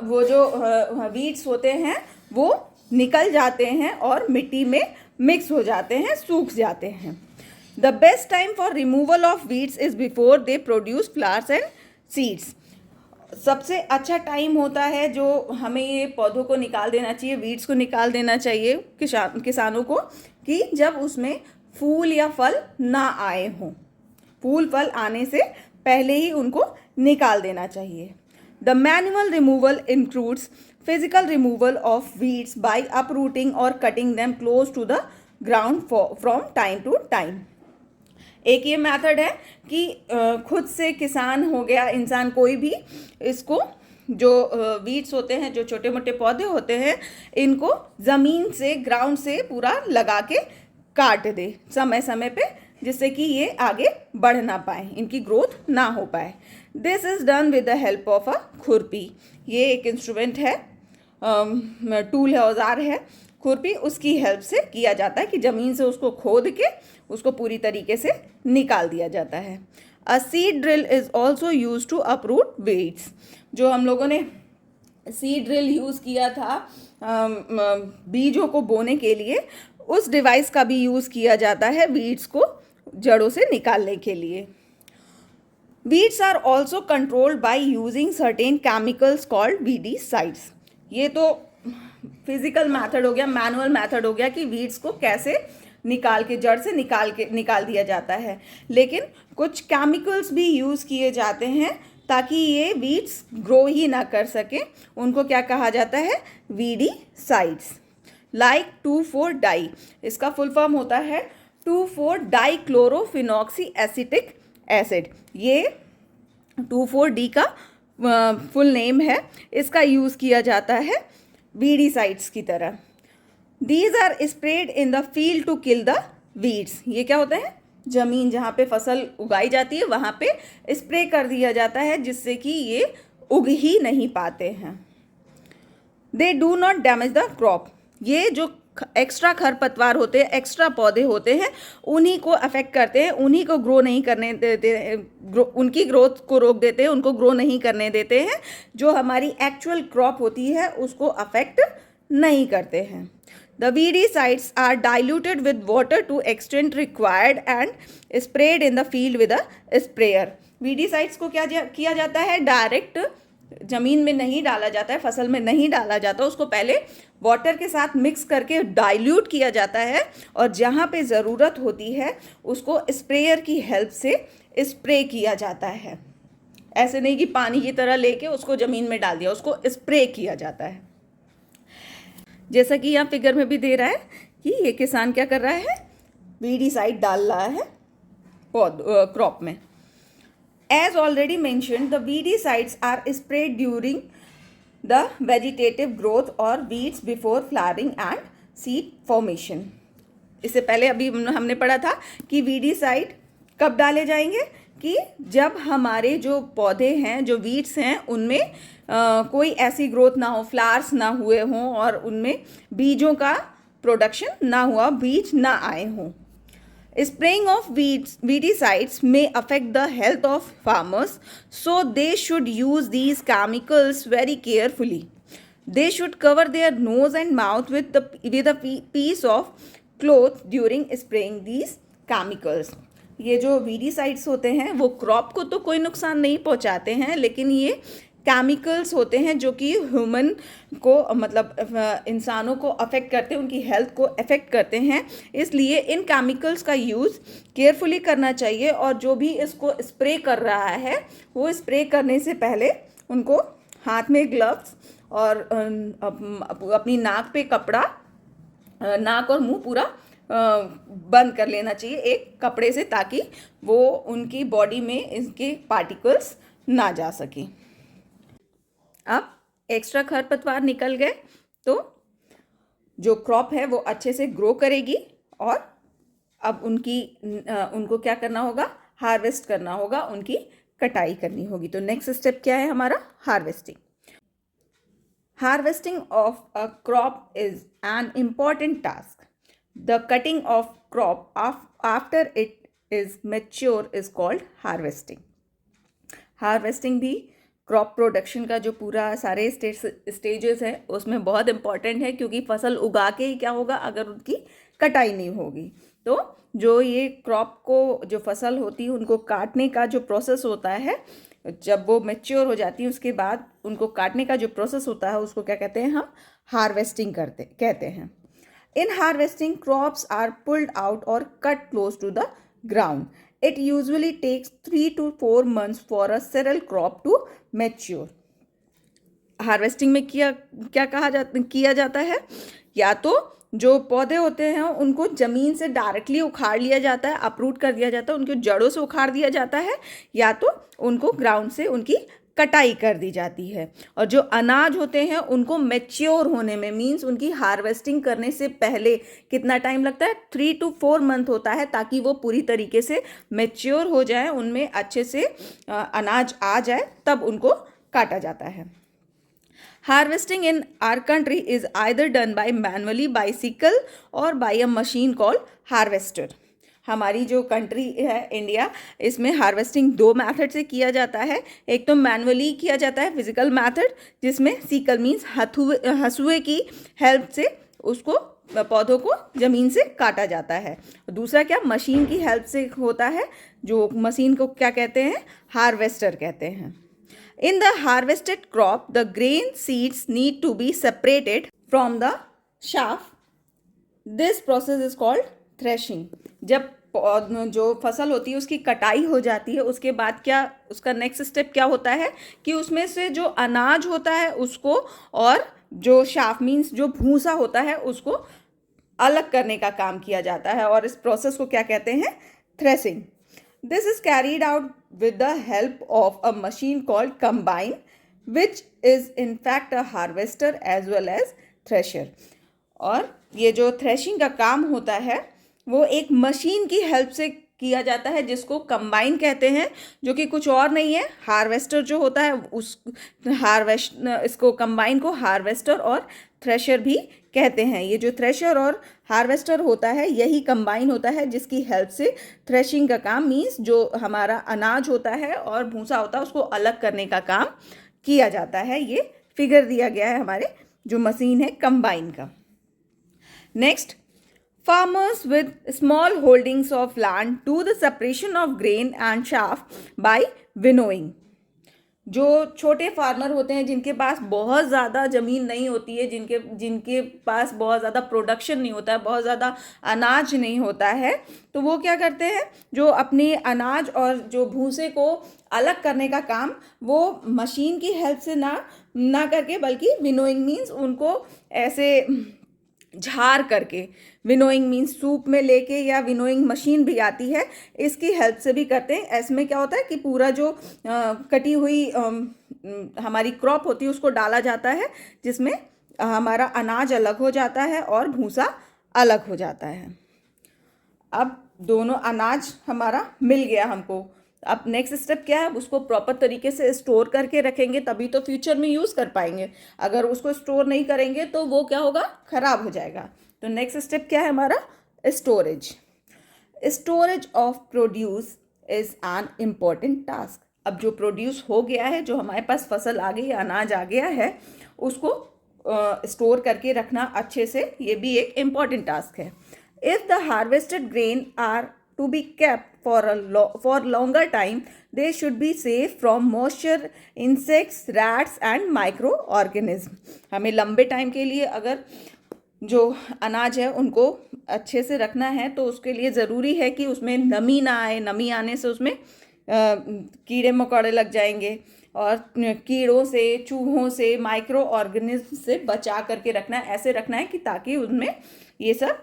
वो जो वीड्स होते हैं वो निकल जाते हैं और मिट्टी में मिक्स हो जाते हैं, सूख जाते हैं। The best time for removal of weeds is before they produce flowers and seeds. सबसे अच्छा टाइम होता है जो हमें ये पौधों को निकाल देना चाहिए, वीड्स को निकाल देना चाहिए किसानों को, कि जब उसमें फूल या फल ना आए हों। फूल फल आने से पहले ही उनको निकाल देना चाहिए। The manual removal includes physical removal of weeds by uprooting or cutting them close to the ground from time to time. एक ये मेथड है कि खुद से किसान हो गया, इंसान कोई भी, इसको जो वीड्स होते हैं, जो छोटे मोटे पौधे होते हैं, इनको ज़मीन से, ग्राउंड से पूरा लगा के काट दे समय समय पे, जिससे कि ये आगे बढ़ ना पाए, इनकी ग्रोथ ना हो पाए। This is done with the help of अ खुरपी। ये एक इंस्ट्रूमेंट है, टूल है, औजार है, खुरपी, उसकी हेल्प से किया जाता है कि ज़मीन से उसको खोद के उसको पूरी तरीके से निकाल दिया जाता है। A seed drill is also use to uproot weeds. जो हम लोगों ने सीड ड्रिल यूज़ किया था बीजों को बोने के लिए, उस डिवाइस का भी यूज़ किया जाता है वीड्स को जड़ों से निकालने के लिए। Weeds are also controlled by using certain chemicals called weedicides. ये तो फिजिकल मैथड हो गया, मैनुअल मैथड हो गया कि वीड्स को कैसे निकाल के, जड़ से निकाल दिया जाता है, लेकिन कुछ केमिकल्स भी यूज़ किए जाते हैं ताकि ये वीड्स ग्रो ही ना कर सकें। उनको क्या कहा जाता है? वीडीसाइड्स। लाइक 2,4-डाई, इसका फुल फॉर्म होता है 2,4-डाइक्लोरोफिनॉक्सी एसिटिक एसिड। ये 2,4-डी का फुल नेम है। इसका यूज़ किया जाता है वीडीसाइड्स की तरह। These are spread in the field to kill the weeds. ये क्या होता है? ज़मीन जहाँ पे फसल उगाई जाती है वहाँ पे स्प्रे कर दिया जाता है जिससे कि ये उग ही नहीं पाते हैं। They do not damage the crop. ये जो एक्स्ट्रा खरपतवार होते हैं, एक्स्ट्रा पौधे होते हैं, उन्हीं को अफेक्ट करते हैं, उन्हीं को ग्रो नहीं करने देते, उनकी ग्रोथ को रोक देते हैं, उनको ग्रो नहीं करने देते हैं। जो हमारी एक्चुअल क्रॉप होती है उसको अफेक्ट नहीं करते हैं। The weedicides are diluted with water to extent required and sprayed in the field with a sprayer. Weedicides को क्या किया जाता है? डायरेक्ट ज़मीन में नहीं डाला जाता है, फसल में नहीं डाला जाता, उसको पहले वाटर के साथ मिक्स करके डाइल्यूट किया जाता है और जहाँ पे ज़रूरत होती है उसको स्प्रेयर की हेल्प से स्प्रे किया जाता है। ऐसे नहीं कि पानी की तरह लेके उसको ज़मीन में डाल दिया, उसको स्प्रे किया जाता है। जैसा कि यहाँ फिगर में भी दे रहा है कि ये किसान क्या कर रहा है? वीडीसाइड डाल रहा है क्रॉप में। As already mentioned, the weedicides are spread during the vegetative growth और weeds before flowering and seed formation. इससे पहले अभी हमने पढ़ा था कि वीडीसाइड कब डाले जाएंगे? कि जब हमारे जो पौधे हैं, जो वीड्स हैं, उनमें कोई ऐसी ग्रोथ ना हो, फ्लावर्स ना हुए हों और उनमें बीजों का प्रोडक्शन ना हुआ, बीज ना आए हों। Spraying of weedicides may affect the health of farmers, so they should use these chemicals very carefully. They should cover their nose and mouth with a piece of cloth during spraying these chemicals. ये जो weedicides होते हैं वो crop को तो कोई नुकसान नहीं पहुंचाते हैं, लेकिन ये केमिकल्स होते हैं जो कि ह्यूमन को, मतलब इंसानों को अफेक्ट करते हैं, उनकी हेल्थ को अफेक्ट करते हैं। इसलिए इन केमिकल्स का यूज़ केयरफुली करना चाहिए और जो भी इसको स्प्रे कर रहा है वो स्प्रे करने से पहले उनको हाथ में ग्लव्स और अपनी नाक पे कपड़ा, नाक और मुंह पूरा बंद कर लेना चाहिए एक कपड़े से, ताकि वो उनकी बॉडी में इसके पार्टिकल्स ना जा सकें। अब एक्स्ट्रा खरपतवार निकल गए तो जो क्रॉप है वो अच्छे से ग्रो करेगी और अब उनको क्या करना होगा? हार्वेस्ट करना होगा, उनकी कटाई करनी होगी। तो नेक्स्ट स्टेप क्या है हमारा? Harvesting. Harvesting of a crop is an important task. The cutting of crop after it is mature is called harvesting. Harvesting भी क्रॉप प्रोडक्शन का जो पूरा सारे स्टेजेस है उसमें बहुत इम्पॉर्टेंट है, क्योंकि फसल उगा के ही क्या होगा अगर उनकी कटाई नहीं होगी। तो जो ये क्रॉप को, जो फसल होती है उनको काटने का जो प्रोसेस होता है, जब वो मैच्योर हो जाती है उसके बाद उनको काटने का जो प्रोसेस होता है उसको क्या कहते हैं? हम हार्वेस्टिंग कहते हैं। In harvesting, crops are pulled out or cut close to the ground. It usually takes 3 to 4 months for a cereal crop to mature. Harvesting में किया जाता है, या तो जो पौधे होते हैं उनको ज़मीन से डायरेक्टली उखाड़ लिया जाता है, अपरूट कर दिया जाता है, उनकी जड़ों से उखाड़ दिया जाता है, या तो उनको ग्राउंड से उनकी कटाई कर दी जाती है। और जो अनाज होते हैं उनको मैच्योर होने में, मीन्स उनकी हार्वेस्टिंग करने से पहले कितना टाइम लगता है, 3 to 4 मंथ होता है, ताकि वो पूरी तरीके से मैच्योर हो जाए, उनमें अच्छे से अनाज आ जाए, तब उनको काटा जाता है। Harvesting in our country is either done by manually by sickle or by a machine called harvester. हमारी जो कंट्री है इंडिया, इसमें हार्वेस्टिंग 2 मेथड से किया जाता है। एक तो मैनुअली किया जाता है, फिजिकल मेथड, जिसमें सीकल मीन्स हसुए की हेल्प से उसको पौधों को ज़मीन से काटा जाता है। दूसरा क्या, मशीन की हेल्प से होता है, जो मशीन को क्या कहते हैं, हार्वेस्टर कहते हैं। In the harvested crop, the grain seeds need to be separated from the chaff. This process is called threshing. जब जो फसल होती है उसकी कटाई हो जाती है, उसके बाद क्या उसका नेक्स्ट स्टेप क्या होता है कि उसमें से जो अनाज होता है उसको, और जो शाफ मीन्स जो भूसा होता है, उसको अलग करने का काम किया जाता है, और इस प्रोसेस को क्या कहते हैं, threshing. This is carried out with the help of a machine called combine, which is in fact a harvester as well as thresher. और ये जो थ्रेशिंग का काम होता है वो एक मशीन की हेल्प से किया जाता है, जिसको कंबाइन कहते हैं, जो कि कुछ और नहीं है, हार्वेस्टर जो होता है उस इसको कंबाइन को हार्वेस्टर और थ्रेशर भी कहते हैं. ये जो थ्रेशर और हार्वेस्टर होता है यही कंबाइन होता है, जिसकी हेल्प से थ्रेशिंग का काम, मीन्स जो हमारा अनाज होता है और भूसा होता है उसको अलग करने का काम किया जाता है. ये फिगर दिया गया है हमारे जो मशीन है कंबाइन का. Next, farmers with small holdings of land do the separation of grain and chaff by winnowing. जो छोटे फार्मर होते हैं जिनके पास बहुत ज़्यादा ज़मीन नहीं होती है, जिनके पास बहुत ज़्यादा प्रोडक्शन नहीं होता है, बहुत ज़्यादा अनाज नहीं होता है, तो वो क्या करते हैं, जो अपने अनाज और जो भूसे को अलग करने का काम वो मशीन की हेल्प से ना करके, बल्कि विनोइंग मीन्स उनको ऐसे झाड़ करके, विनोइंग मीन्स सूप में लेके, या विनोइंग मशीन भी आती है, इसकी हेल्प से भी करते हैं. इसमें क्या होता है कि पूरा जो कटी हुई हमारी क्रॉप होती है उसको डाला जाता है, जिसमें हमारा अनाज अलग हो जाता है और भूसा अलग हो जाता है. अब दोनों अनाज हमारा मिल गया हमको. अब नेक्स्ट स्टेप क्या है, उसको प्रॉपर तरीके से स्टोर करके रखेंगे, तभी तो फ्यूचर में यूज़ कर पाएंगे. अगर उसको स्टोर नहीं करेंगे तो वो क्या होगा, ख़राब हो जाएगा. तो नेक्स्ट स्टेप क्या है हमारा, storage. Storage of produce is an important task. अब जो प्रोड्यूस हो गया है, जो हमारे पास फसल आ गई, अनाज आ गया है, उसको स्टोर करके रखना अच्छे से, ये भी एक इम्पॉर्टेंट टास्क है. If the harvested grain are to be kept for longer time, they should be safe from moisture, insects, rats and microorganism. हमें लंबे टाइम के लिए अगर जो अनाज है उनको अच्छे से रखना है तो उसके लिए ज़रूरी है कि उसमें नमी ना आए. नमी आने से उसमें कीड़े मकोड़े लग जाएंगे, और कीड़ों से, चूहों से, माइक्रो ऑर्गेनिज्म से बचा करके रखना है. ऐसे रखना है कि ताकि उनमें ये सब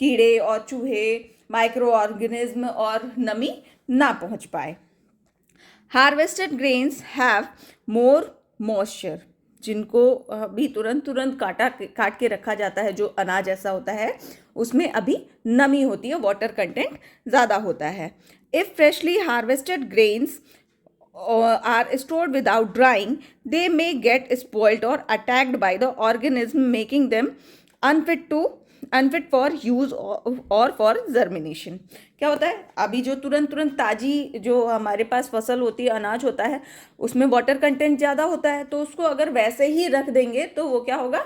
कीड़े और चूहे, माइक्रो ऑर्गेनिज्म और नमी ना पहुंच पाए. Harvested grains have more moisture. जिनको अभी तुरंत काट के रखा जाता है, जो अनाज ऐसा होता है उसमें अभी नमी होती है, वाटर कंटेंट ज़्यादा होता है. If freshly harvested grains are stored without drying, they may get spoiled or attacked by the organism, making them unfit for use और फॉर जर्मिनेशन. क्या होता है, अभी जो तुरंत ताज़ी जो हमारे पास फसल होती है, अनाज होता है, उसमें वाटर कंटेंट ज़्यादा होता है, तो उसको अगर वैसे ही रख देंगे तो वो क्या होगा,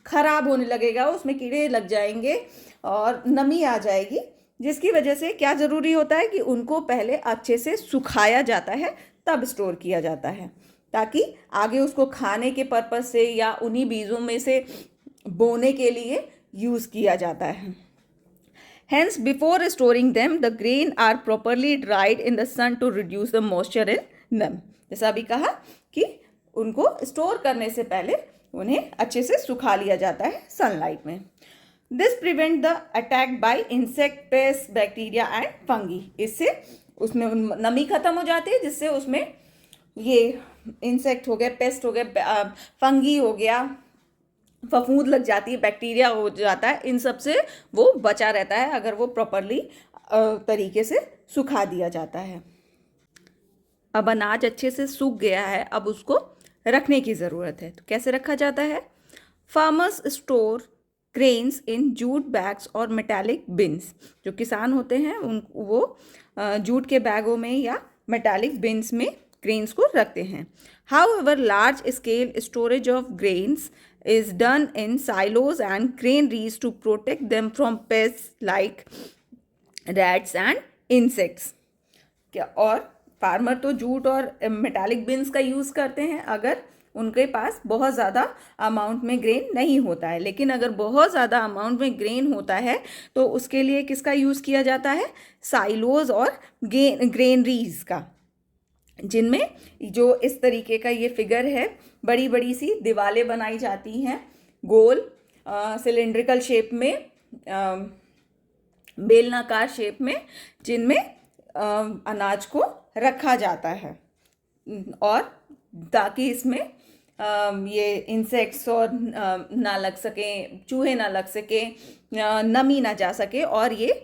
ख़राब होने लगेगा, उसमें कीड़े लग जाएंगे और नमी आ जाएगी. जिसकी वजह से क्या ज़रूरी होता है कि उनको पहले अच्छे से सुखाया जाता है, तब स्टोर किया जाता है, ताकि आगे उसको खाने के पर्पज़ से या उन्हीं बीजों में से बोने के लिए यूज़ किया जाता है. Hence, before storing them, the grain are properly dried in the sun to reduce the moisture in them. जैसा अभी कहा कि उनको स्टोर करने से पहले उन्हें अच्छे से सुखा लिया जाता है सनलाइट में. This prevent the attack by insect, pests, bacteria and fungi. इससे उसमें नमी खत्म हो जाती है, जिससे उसमें ये इंसेक्ट हो गए, पेस्ट हो गए, फंगी हो गया, फफूंद लग जाती है, बैक्टीरिया हो जाता है, इन सब से वो बचा रहता है अगर वो प्रॉपरली तरीके से सुखा दिया जाता है। अब अनाज अच्छे से सूख गया है, अब उसको रखने की ज़रूरत है। तो कैसे रखा जाता है? Farmers store grains in jute bags और मेटालिक बिन्स। जो किसान होते हैं उन वो जूट के बैगों में या मेटालिक बिन्स में ग्रेन्स को रखते हैं। However, large scale storage of grains is done in silos and granaries to protect them from pests like rats and insects। क्या और फार्मर तो जूट और मेटालिक बिन्स का यूज़ करते हैं अगर उनके पास बहुत ज़्यादा अमाउंट में ग्रेन नहीं होता है। लेकिन अगर बहुत ज़्यादा अमाउंट में ग्रेन होता है तो उसके लिए किसका यूज़ किया जाता है? साइलोज और ग्रेनरीज का, जिनमें जो इस तरीके का ये फिगर है, बड़ी बड़ी सी दीवारें बनाई जाती हैं गोल सिलेंड्रिकल शेप में, बेलनाकार शेप में, जिनमें अनाज को रखा जाता है और ताकि इसमें ये इंसेक्ट्स और ना लग सके, चूहे ना लग सके, नमी ना जा सके और ये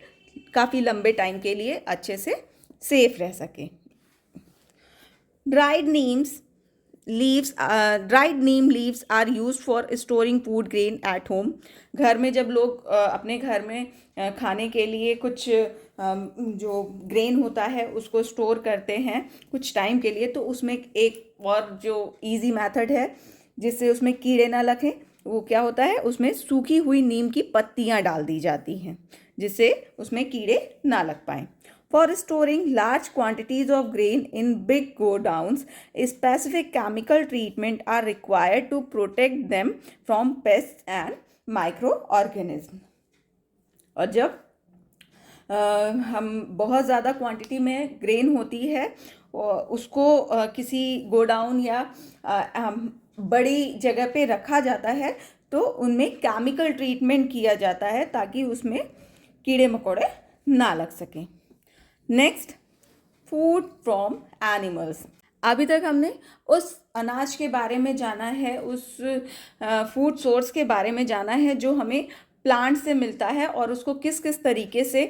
काफ़ी लंबे टाइम के लिए अच्छे से सेफ रह सके। Dried neem leaves are used for storing food grain at home। घर में जब लोग अपने घर में खाने के लिए कुछ जो ग्रेन होता है उसको स्टोर करते हैं कुछ टाइम के लिए, तो उसमें एक और जो इजी मेथड है जिससे उसमें कीड़े ना लगें, वो क्या होता है, उसमें सूखी हुई नीम की पत्तियां डाल दी जाती हैं जिससे उसमें कीड़े ना लग पाएं। For storing large quantities of grain in big godowns, specific chemical treatment are required to protect them from pests and microorganisms। और जब हम बहुत ज़्यादा क्वांटिटी में ग्रेन होती है उसको किसी गोडाउन या बड़ी जगह पे रखा जाता है तो उनमें केमिकल ट्रीटमेंट किया जाता है ताकि उसमें कीड़े मकोड़े ना लग सकें। Next, food from animals. अभी तक हमने उस अनाज के बारे में जाना है, उस फूड सोर्स के बारे में जाना है जो हमें प्लांट से मिलता है और उसको किस किस तरीके से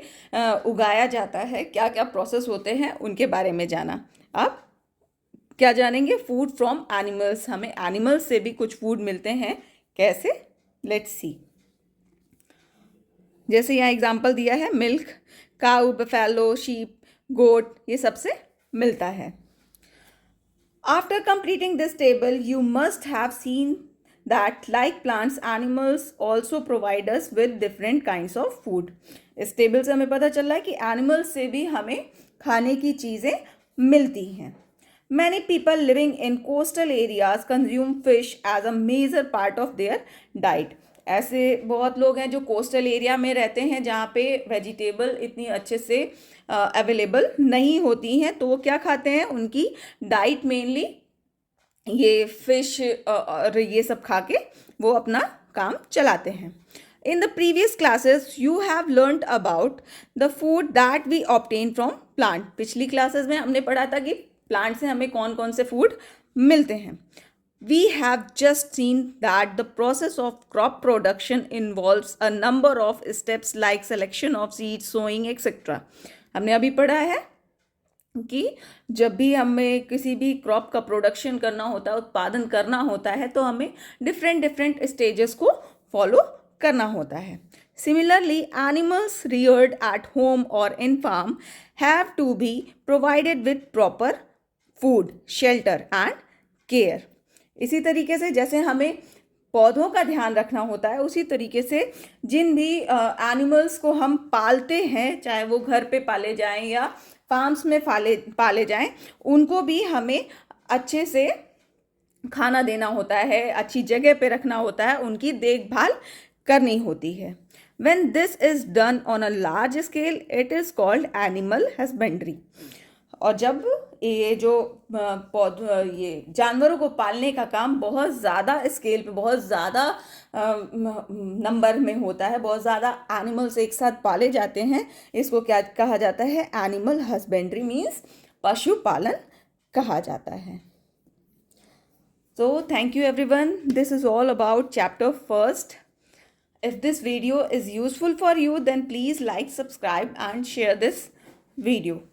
उगाया जाता है, क्या क्या प्रोसेस होते हैं उनके बारे में जाना। अब क्या जानेंगे? Food from animals. हमें एनिमल्स से भी कुछ फूड मिलते हैं, कैसे? Let's see. जैसे यहाँ एग्जांपल दिया है, मिल्क काऊ, बफेलो, शीप, गोट, ये सबसे मिलता है। After completing this table you must have seen that like plants animals also provide us with different kinds of food. इस टेबल से हमें पता चल रहा है कि एनिमल्स से भी हमें खाने की चीज़ें मिलती हैं। Many people living in coastal areas consume fish as a major part of their diet। ऐसे बहुत लोग हैं जो कोस्टल एरिया में रहते हैं जहाँ पे वेजिटेबल इतनी अच्छे से अवेलेबल नहीं होती हैं, तो वो क्या खाते हैं? उनकी डाइट मेनली ये फिश और ये सब खा के वो अपना काम चलाते हैं। In the previous classes you have learned about the food that we obtain from plant। पिछली क्लासेस में हमने पढ़ा था कि प्लांट से हमें कौन कौन से फूड मिलते हैं। We have just seen that the process of crop production involves a number of steps like selection of seeds, sowing, etc। हमने अभी पढ़ा है कि जब भी हमें किसी भी क्रॉप का प्रोडक्शन करना होता है, उत्पादन करना होता है, तो हमें डिफरेंट स्टेजेस को फॉलो करना होता है। Similarly, animals reared at home or in farm have to be provided with proper food, shelter and care। इसी तरीके से जैसे हमें पौधों का ध्यान रखना होता है, उसी तरीके से जिन भी एनिमल्स को हम पालते हैं, चाहे वो घर पे पाले जाएं या फार्म्स में पाले जाएं, उनको भी हमें अच्छे से खाना देना होता है, अच्छी जगह पे रखना होता है, उनकी देखभाल करनी होती है। When this is done on a large scale, it is called animal husbandry। और जब ये जो ये जानवरों को पालने का काम बहुत ज़्यादा स्केल पे, बहुत ज़्यादा नंबर में होता है, बहुत ज़्यादा एनिमल्स एक साथ पाले जाते हैं, इसको क्या कहा जाता है? एनिमल हस्बेंड्री मीन्स पशुपालन कहा जाता है। So thank you everyone. This is all about chapter first. If this video is useful for you, then please like, subscribe and share this video.